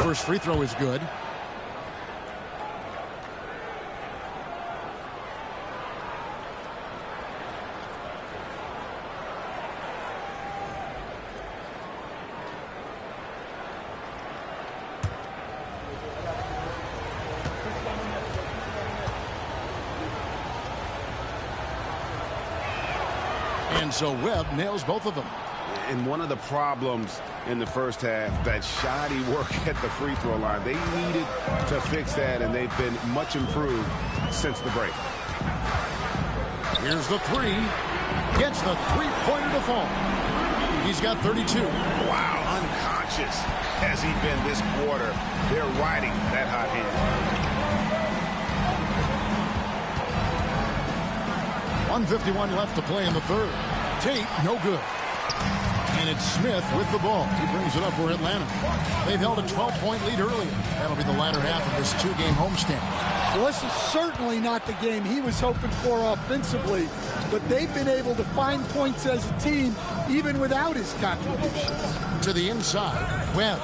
First free throw is good. And so Webb nails both of them. And one of the problems in the first half, that shoddy work at the free throw line. They needed to fix that, and they've been much improved since the break. Here's the three. Gets the three-pointer to fall. He's got 32. Wow, unconscious has he been this quarter. They're riding that hot hand. 1:51 left to play in the third. Tate, no good. And it's Smith with the ball. He brings it up for Atlanta. They've held a 12-point lead earlier. That'll be the latter half of this 2-game homestand. Well, this is certainly not the game he was hoping for offensively, but they've been able to find points as a team even without his contributions. To the inside, Webb.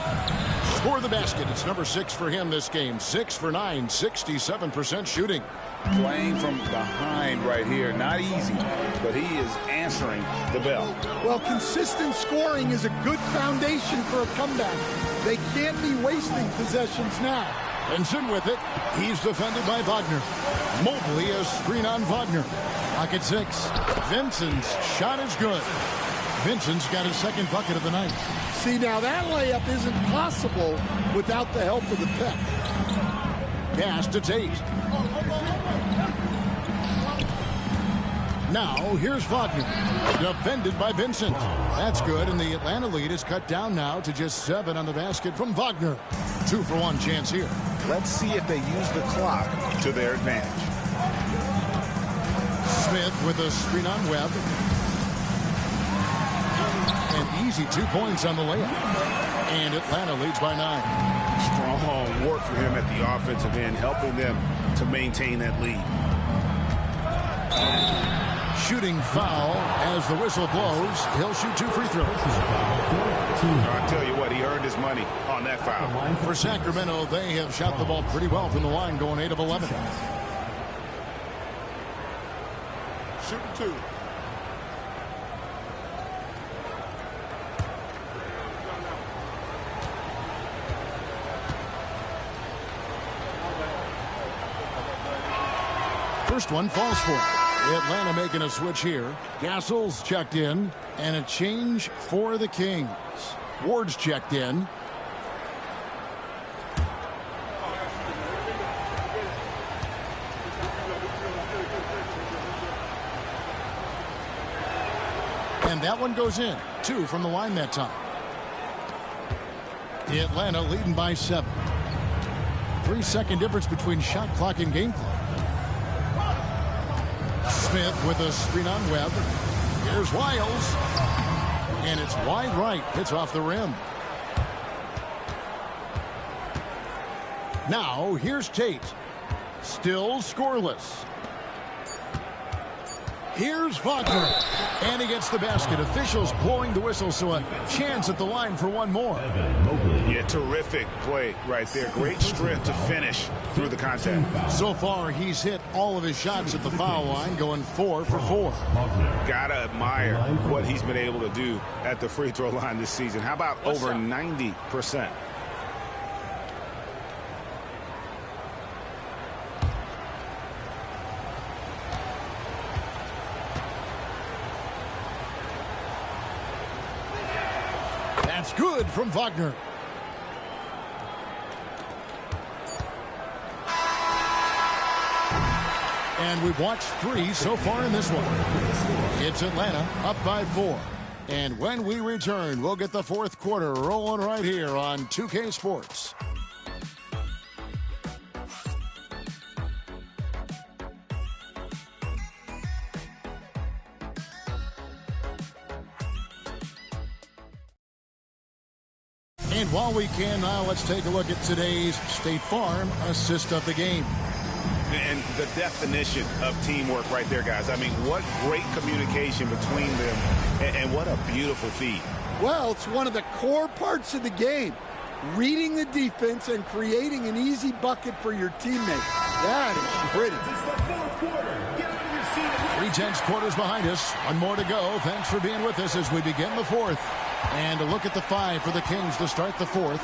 Score the basket. It's number 6 for him this game. 6 for 9, 67% shooting. Playing from behind right here. Not easy, but he is answering the bell. Well, consistent scoring is a good foundation for a comeback. They can't be wasting possessions now. Benson with it. He's defended by Wagner. Mobley a screen on Wagner. Pocket 6. Vincent's shot is good. Vincent's got his second bucket of the night. See, now that layup isn't possible without the help of the pep. Pass to Tate. Now, here's Wagner. Defended by Vincent. That's good, and the Atlanta lead is cut down now to just 7 on the basket from Wagner. 2-for-1 chance here. Let's see if they use the clock to their advantage. Smith with a screen on Webb. An easy 2 points on the layup. And Atlanta leads by 9. Strong work for him at the offensive end, helping them to maintain that lead. Shooting foul as the whistle blows. He'll shoot 2 free throws. I'll tell you what, he earned his money on that foul. For Sacramento, they have shot the ball pretty well from the line, going 8 of 11. Shooting 2. First one falls for it. Atlanta making a switch here. Castle's checked in, and a change for the Kings. Ward's checked in. And that one goes in. 2 from the line that time. Atlanta leading by 7. 3-second difference between shot clock and game clock. Smith with a screen on Webb. Here's Wiles. And it's wide right. Hits off the rim. Now, here's Tate. Still scoreless. Here's Wagner. And he gets the basket. Officials blowing the whistle, so a chance at the line for one more. Yeah, terrific play right there. Great strength to finish through the contact. So far, he's hit all of his shots at the foul line, going 4 for 4. Gotta admire what he's been able to do at the free throw line this season. How about over 90%? That's good from Wagner. And we've watched 3 so far in this one. It's Atlanta up by 4. And when we return, we'll get the fourth quarter rolling right here on 2K Sports. And while we can now, let's take a look at today's State Farm assist of the game. And the definition of teamwork right there, guys. I mean, what great communication between them, and what a beautiful feed. Well, it's one of the core parts of the game. Reading the defense and creating an easy bucket for your teammate. That is pretty. 3/10 quarters behind us. One more to go. Thanks for being with us as we begin the fourth. And a look at the 5 for the Kings to start the fourth.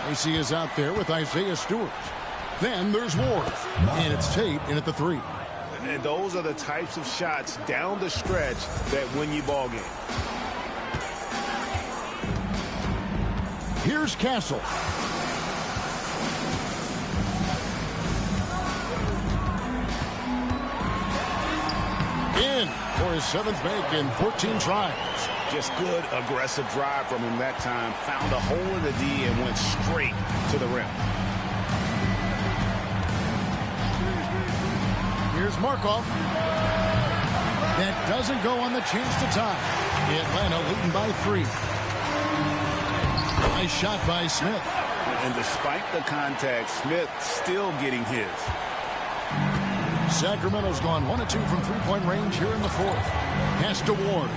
AC is out there with Isaiah Stewart. Then there's Ward. And it's Tate in at the 3. And those are the types of shots down the stretch that win you ball games. Here's Castle. In for his 7th make in 14 tries. Just good aggressive drive from him that time. Found a hole in the D and went straight to the rim. Here's Markov. That doesn't go on the chance to tie. Atlanta leading by 3. Nice shot by Smith. And despite the contact, Smith still getting his. Sacramento's gone 1 of 2 from three-point range here in the fourth. Pass to Ward.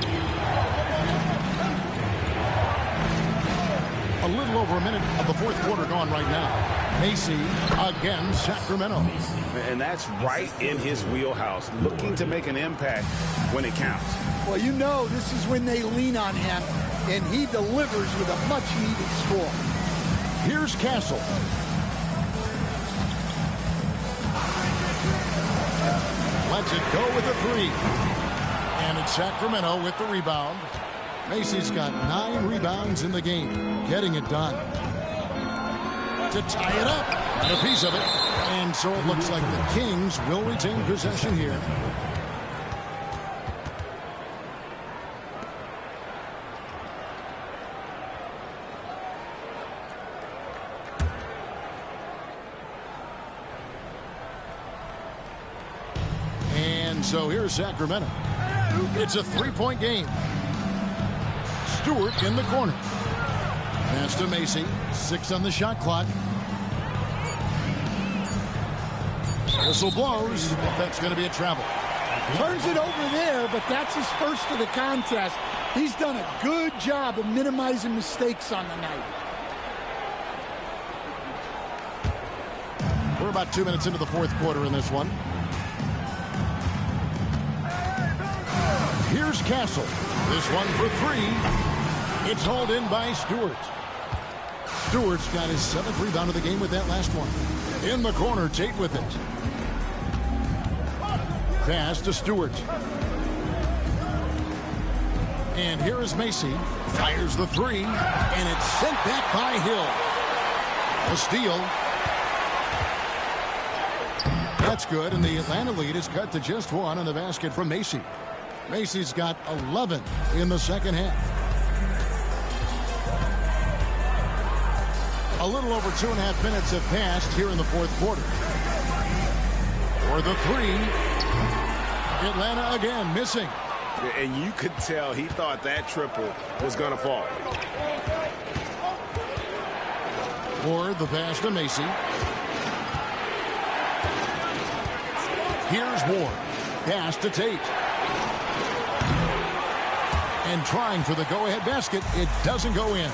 A little over a minute of the fourth quarter gone right now. Macy again, Sacramento. And that's right in his wheelhouse, looking to make an impact when it counts. Well, you know this is when they lean on him, and he delivers with a much-needed score. Here's Castle. Lets it go with a 3. And it's Sacramento with the rebound. Macy's got 9 rebounds in the game, getting it done. To tie it up, and a piece of it. And so it looks like the Kings will retain possession here. And so here's Sacramento. It's a 3-point game. Stewart in the corner. Pass to Macy. 6 on the shot clock. Whistle blows. That's going to be a travel. Turns it over there, but that's his first of the contest. He's done a good job of minimizing mistakes on the night. We're about 2 minutes into the fourth quarter in this one. Here's Castle. This one for 3. It's hauled in by Stewart. Stewart's got his 7th rebound of the game with that last one. In the corner, Tate with it. Pass to Stewart. And here is Macy. Fires the 3. And it's sent back by Hill. A steal. That's good. And the Atlanta lead is cut to just 1 on the basket from Macy. Macy's got 11 in the second half. A little over 2.5 minutes have passed here in the fourth quarter. For the 3, Atlanta again missing. And you could tell he thought that triple was going to fall. Or the pass to Macy. Here's Ward. Pass to Tate. And trying for the go-ahead basket. It doesn't go in.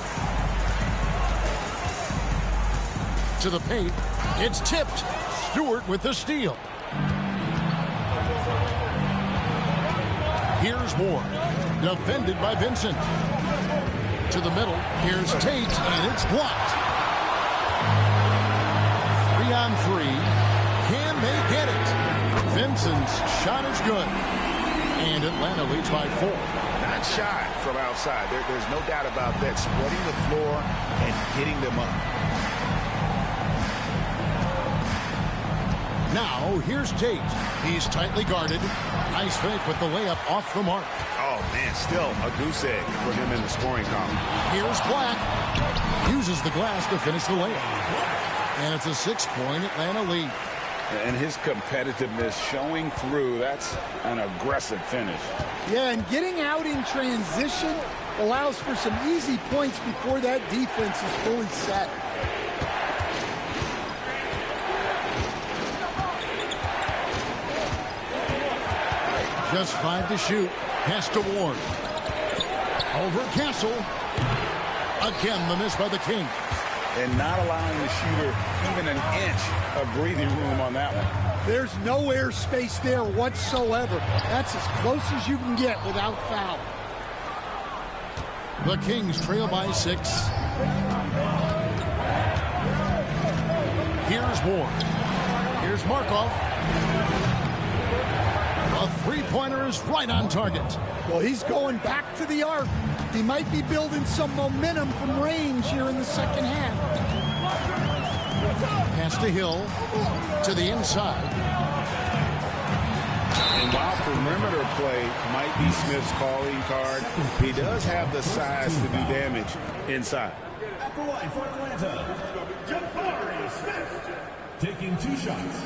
To the paint. It's tipped. Stewart with the steal. Here's Ward. Defended by Vincent. To the middle. Here's Tate, and it's blocked. 3-on-3. Can they get it? Vincent's shot is good. And Atlanta leads by 4. Not shy from outside. There's no doubt about that. Spreading the floor and getting them up. Now, here's Tate. He's tightly guarded. Nice fake with the layup off the mark. Oh, man, still a goose egg for him in the scoring column. Here's Black. Uses the glass to finish the layup. And it's a 6-point Atlanta lead. And his competitiveness showing through. That's an aggressive finish. Yeah, and getting out in transition allows for some easy points before that defense is fully set. Just 5 to shoot. Pass to Ward. Over Castle. Again, the miss by the King. And not allowing the shooter even an inch of breathing room on that one. There's no air space there whatsoever. That's as close as you can get without foul. The Kings trail by 6. Here's Ward. Here's Markov. A three-pointer is right on target. Well, he's going back to the arc. He might be building some momentum from range here in the second half. Pass to Hill. To the inside. And while perimeter play might be Smith's calling card, he does have the size to do damage inside. At the line for Atlanta, Jabari Smith, taking 2 shots.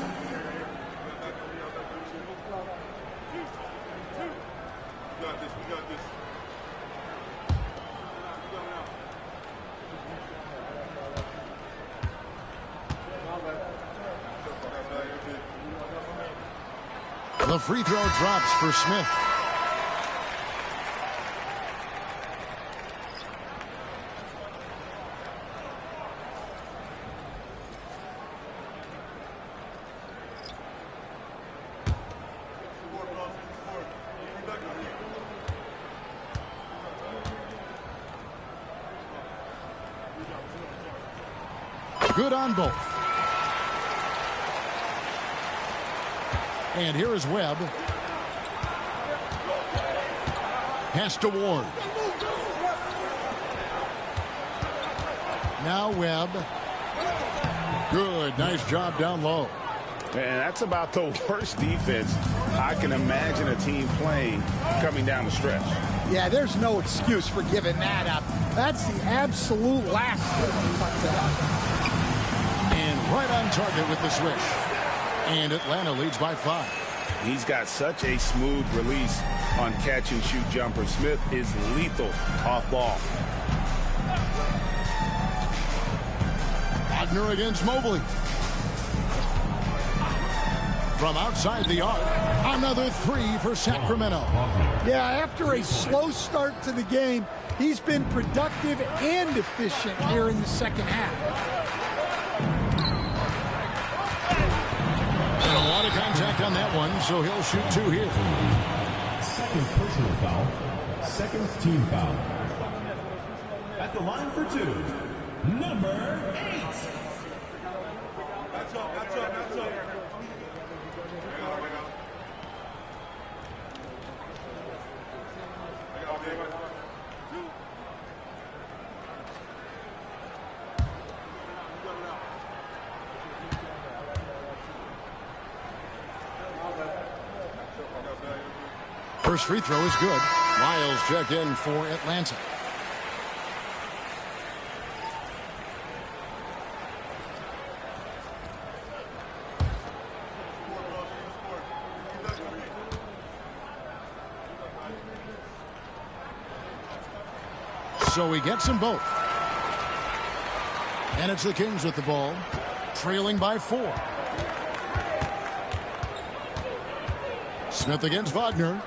The free throw drops for Smith. Good on both. And here is Webb. Pass to Ward. Now Webb. Good. Nice job down low. And that's about the worst defense I can imagine a team playing coming down the stretch. Yeah, there's no excuse for giving that up. That's the absolute last thing. And right on target with the switch. And Atlanta leads by 5. He's got such a smooth release on catch-and-shoot jumper. Smith is lethal off ball. Wagner against Mobley. From outside the arc, another 3 for Sacramento. Yeah, after a slow start to the game, he's been productive and efficient here in the second half. And a lot of contact on that one, so he'll shoot 2 here. Second personal foul. Second team foul. At the line for 2, number 8. That's up. First free throw is good. Lyles check in for Atlanta. So he gets them both. And it's the Kings with the ball, trailing by 4. Smith against Wagner.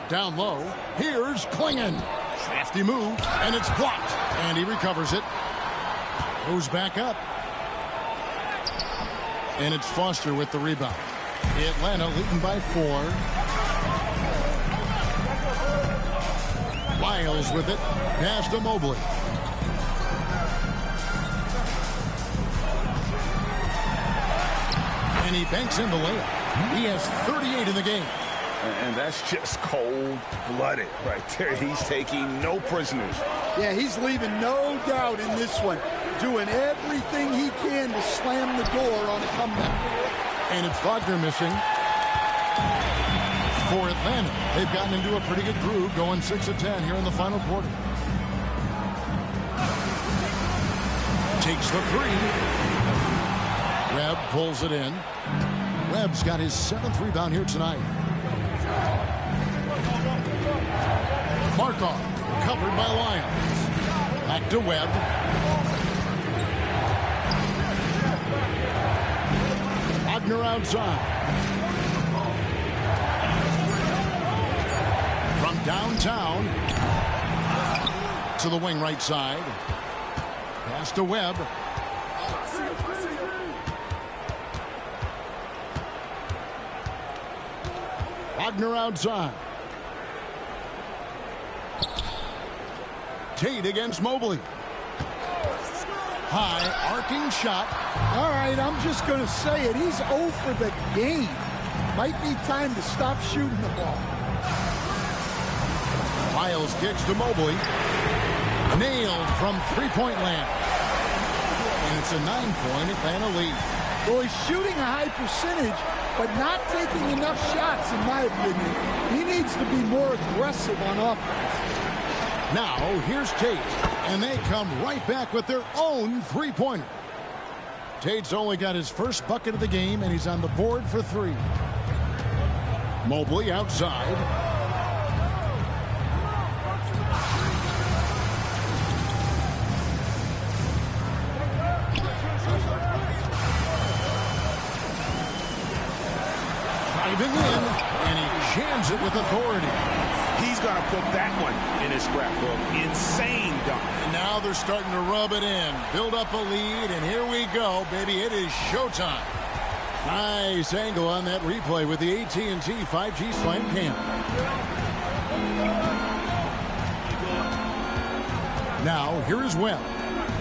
Down low. Here's Klingon. Crafty move, and it's blocked. And he recovers it. Goes back up. And it's Foster with the rebound. Atlanta leading by 4. Lyles with it. Pass to Mobley. And he banks in the layup. He has 38 in the game. And that's just cold-blooded right there. He's taking no prisoners. Yeah, he's leaving no doubt in this one. Doing everything he can to slam the door on a comeback. And it's Wagner missing for Atlanta. They've gotten into a pretty good groove, going 6 of 10 here in the final quarter. Takes the 3. Webb pulls it in. Webb's got his 7th rebound here tonight. Markov covered by Lyons. Back to Webb. Wagner outside. From downtown to the wing right side. Pass to Webb. Wagner outside. Tate against Mobley. High arcing shot. All right, I'm just going to say it. He's 0 for the game. Might be time to stop shooting the ball. Lyles kicks to Mobley. Nailed from three-point land. And it's a 9-point Atlanta lead. Well, he's shooting a high percentage, but not taking enough shots, in my opinion. He needs to be more aggressive on offense. Now, here's Tate, and they come right back with their own three-pointer. Tate's only got his first bucket of the game, and he's on the board for 3. Mobley outside. Driving in, and he jams it with authority. He's going to put that one in his scrapbook. Insane dunk. And now they're starting to rub it in. Build up a lead, and here we go, baby. It is showtime. Nice angle on that replay with the AT&T 5G Slam Cam. Now, here is Webb.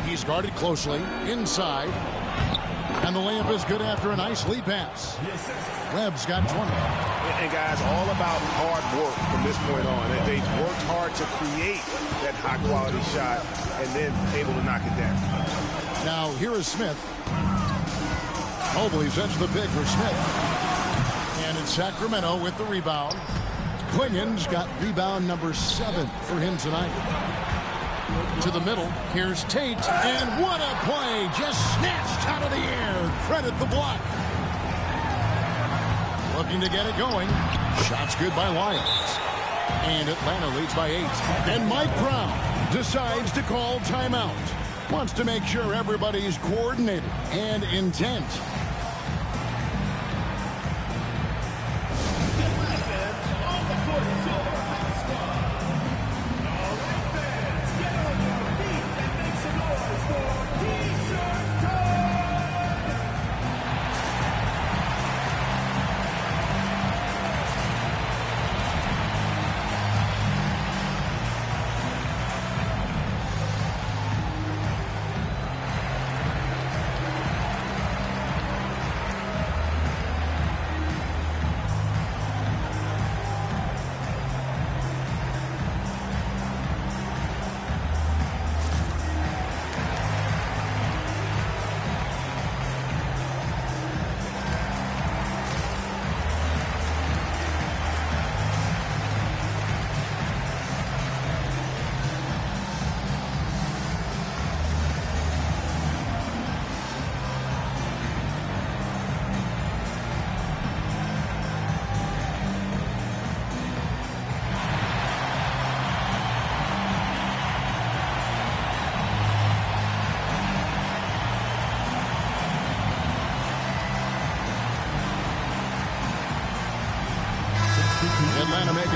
He's guarded closely, inside. And the layup is good after a nice lead pass. Webb's got 20. And guys, all about hard work from this point on. They've worked hard to create that high-quality shot and then able to knock it down. Now, here is Smith. Mobley sets the pick for Smith. And it's Sacramento with the rebound. Klingon's got rebound number 7 for him tonight. To the middle, here's Tate, and what a play! Just snatched out of the air. Credit the block. Looking to get it going. Shots good by Lyons. And Atlanta leads by 8. Then Mike Brown decides to call timeout. Wants to make sure everybody's coordinated and intent.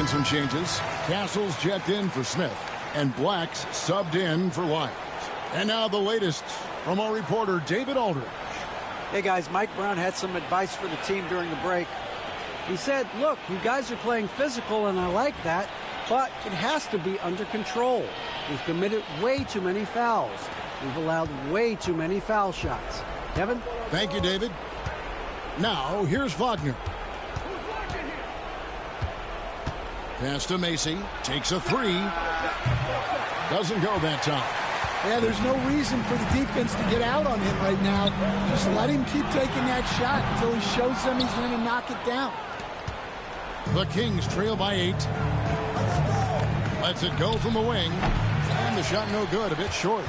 making some changes. Castle's checked in for Smith, and Black's subbed in for Wyatt. And now the latest from our reporter, David Aldridge. Hey, guys, Mike Brown had some advice for the team during the break. He said, look, you guys are playing physical, and I like that, but it has to be under control. We've committed way too many fouls. We've allowed way too many foul shots. Kevin? Thank you, David. Now, here's Wagner. Pass to Macy. Takes a three. Doesn't go that time. Yeah, there's no reason for the defense to get out on him right now. Just let him keep taking that shot until he shows them he's going to knock it down. The Kings trail by 8. Lets it go from the wing. And the shot no good, a bit short.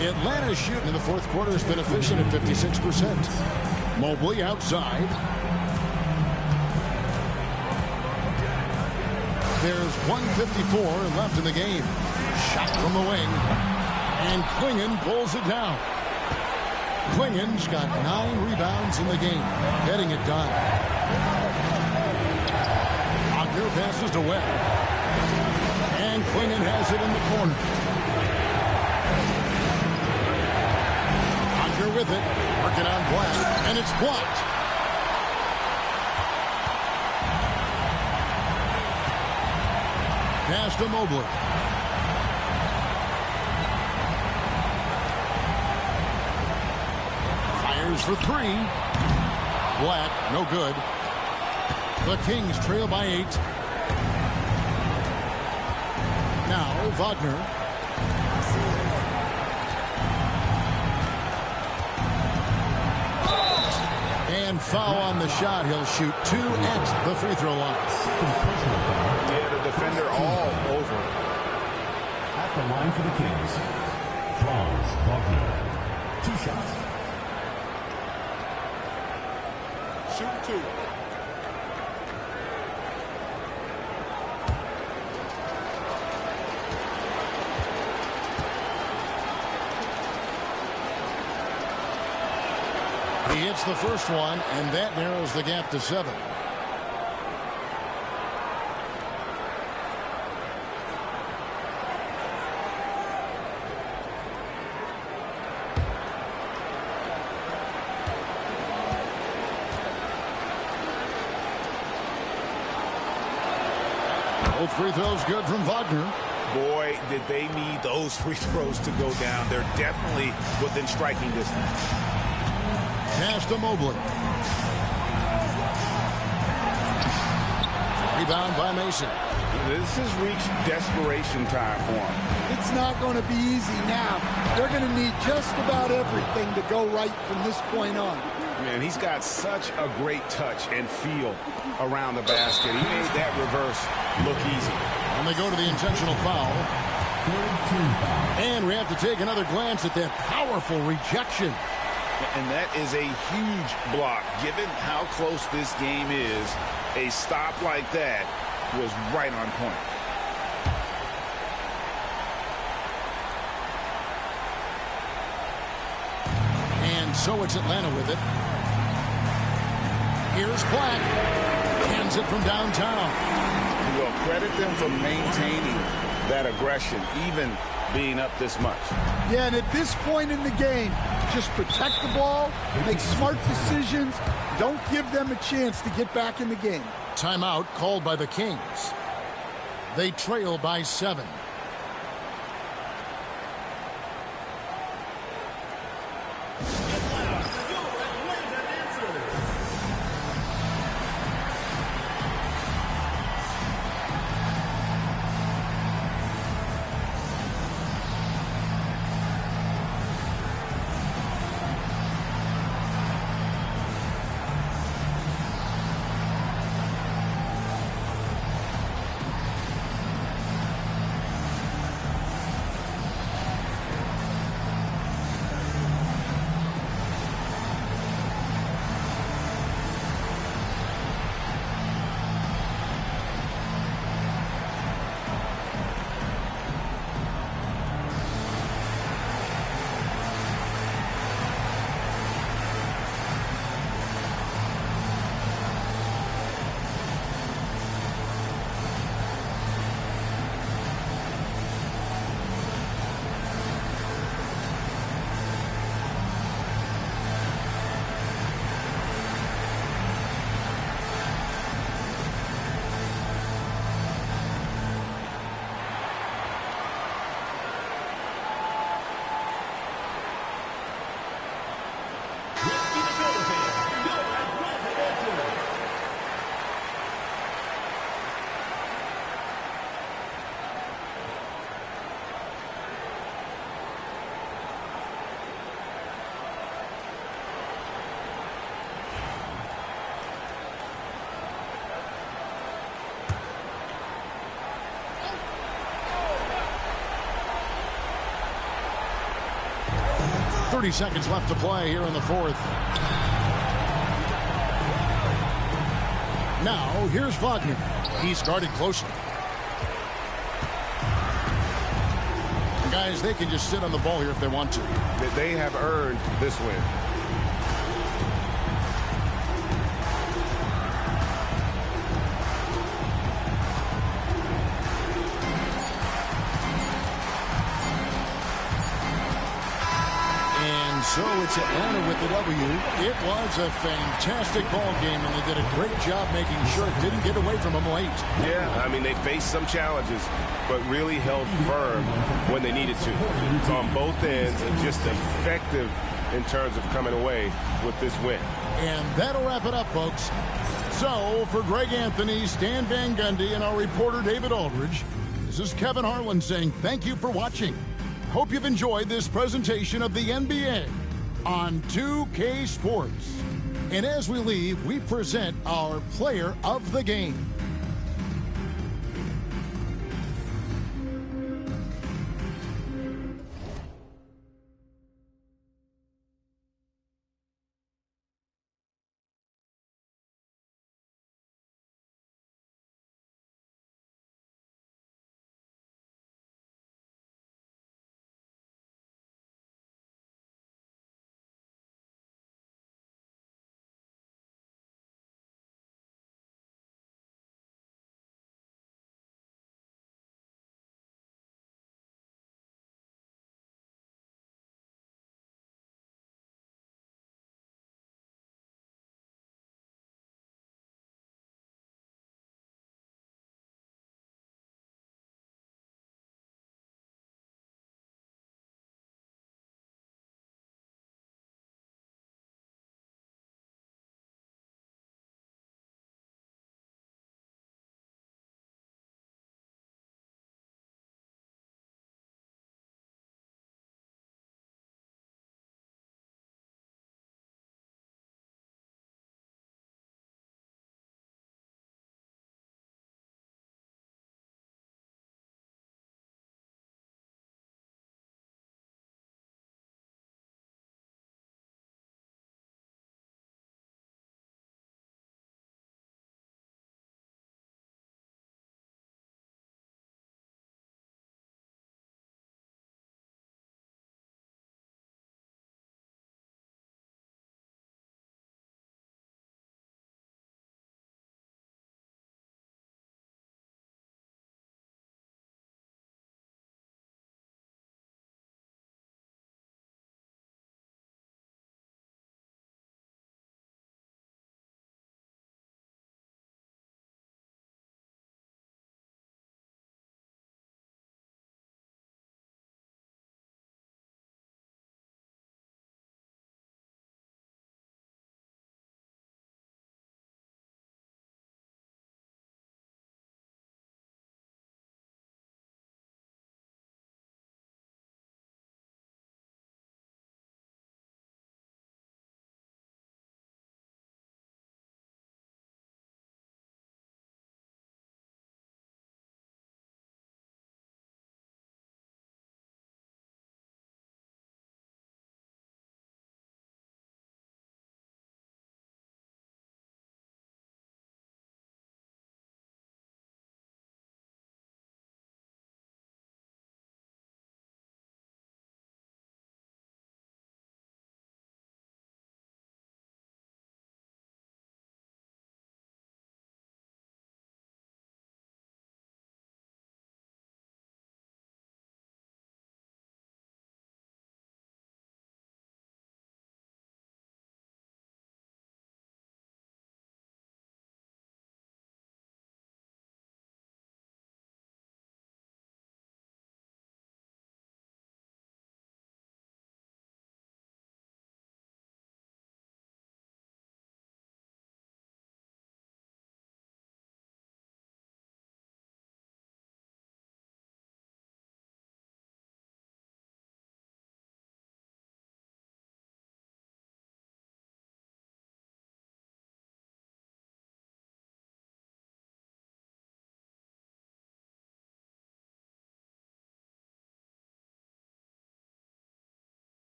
Atlanta's shooting in the fourth quarter has been efficient at 56%. Mobley outside. There's 1:54 left in the game. Shot from the wing. And Klingon pulls it down. Klingon's got 9 rebounds in the game. Getting it done. Wagner passes to Webb. And Klingon has it in the corner. Wagner with it. Working on Black. And it's blocked. Pass to Mobley. Fires for 3. Black, no good. The Kings trail by 8. Now, Wagner. And foul on the shot. He'll shoot 2 at the free throw line. Yeah, the defender all over. At the line for the Kings, Franz Wagner. 2 shots. Shoot 2. He hits the first one, and that narrows the gap to 7. Both free throws good from Wagner. Boy, did they need those free throws to go down. They're definitely within striking distance. Pass to Mobley. Rebound by Mason. This has reached desperation time for him. It's not going to be easy now. They're going to need just about everything to go right from this point on. Man, he's got such a great touch and feel around the basket. He made that reverse look easy. And they go to the intentional foul. And we have to take another glance at that powerful rejection. And that is a huge block. Given how close this game is, a stop like that was right on point. And so it's Atlanta with it. Here's Black. Hands it from downtown. Well, credit them for maintaining that aggression, even being up this much. Yeah, and at this point in the game, just protect the ball, make smart decisions, don't give them a chance to get back in the game. Timeout called by the Kings. They trail by 7. 30 seconds left to play here in the fourth. Now, here's Wagner. He's guarded closely. And guys, they can just sit on the ball here if they want to. They have earned this win. So it's Atlanta with the W. It was a fantastic ball game, and they did a great job making sure it didn't get away from them late. Yeah, I mean, they faced some challenges, but really held firm when they needed to. It's on both ends and just effective in terms of coming away with this win. And that'll wrap it up, folks. So, for Greg Anthony, Stan Van Gundy, and our reporter David Aldridge, this is Kevin Harlan saying thank you for watching. Hope you've enjoyed this presentation of the NBA on 2K Sports. And as we leave, we present our player of the game.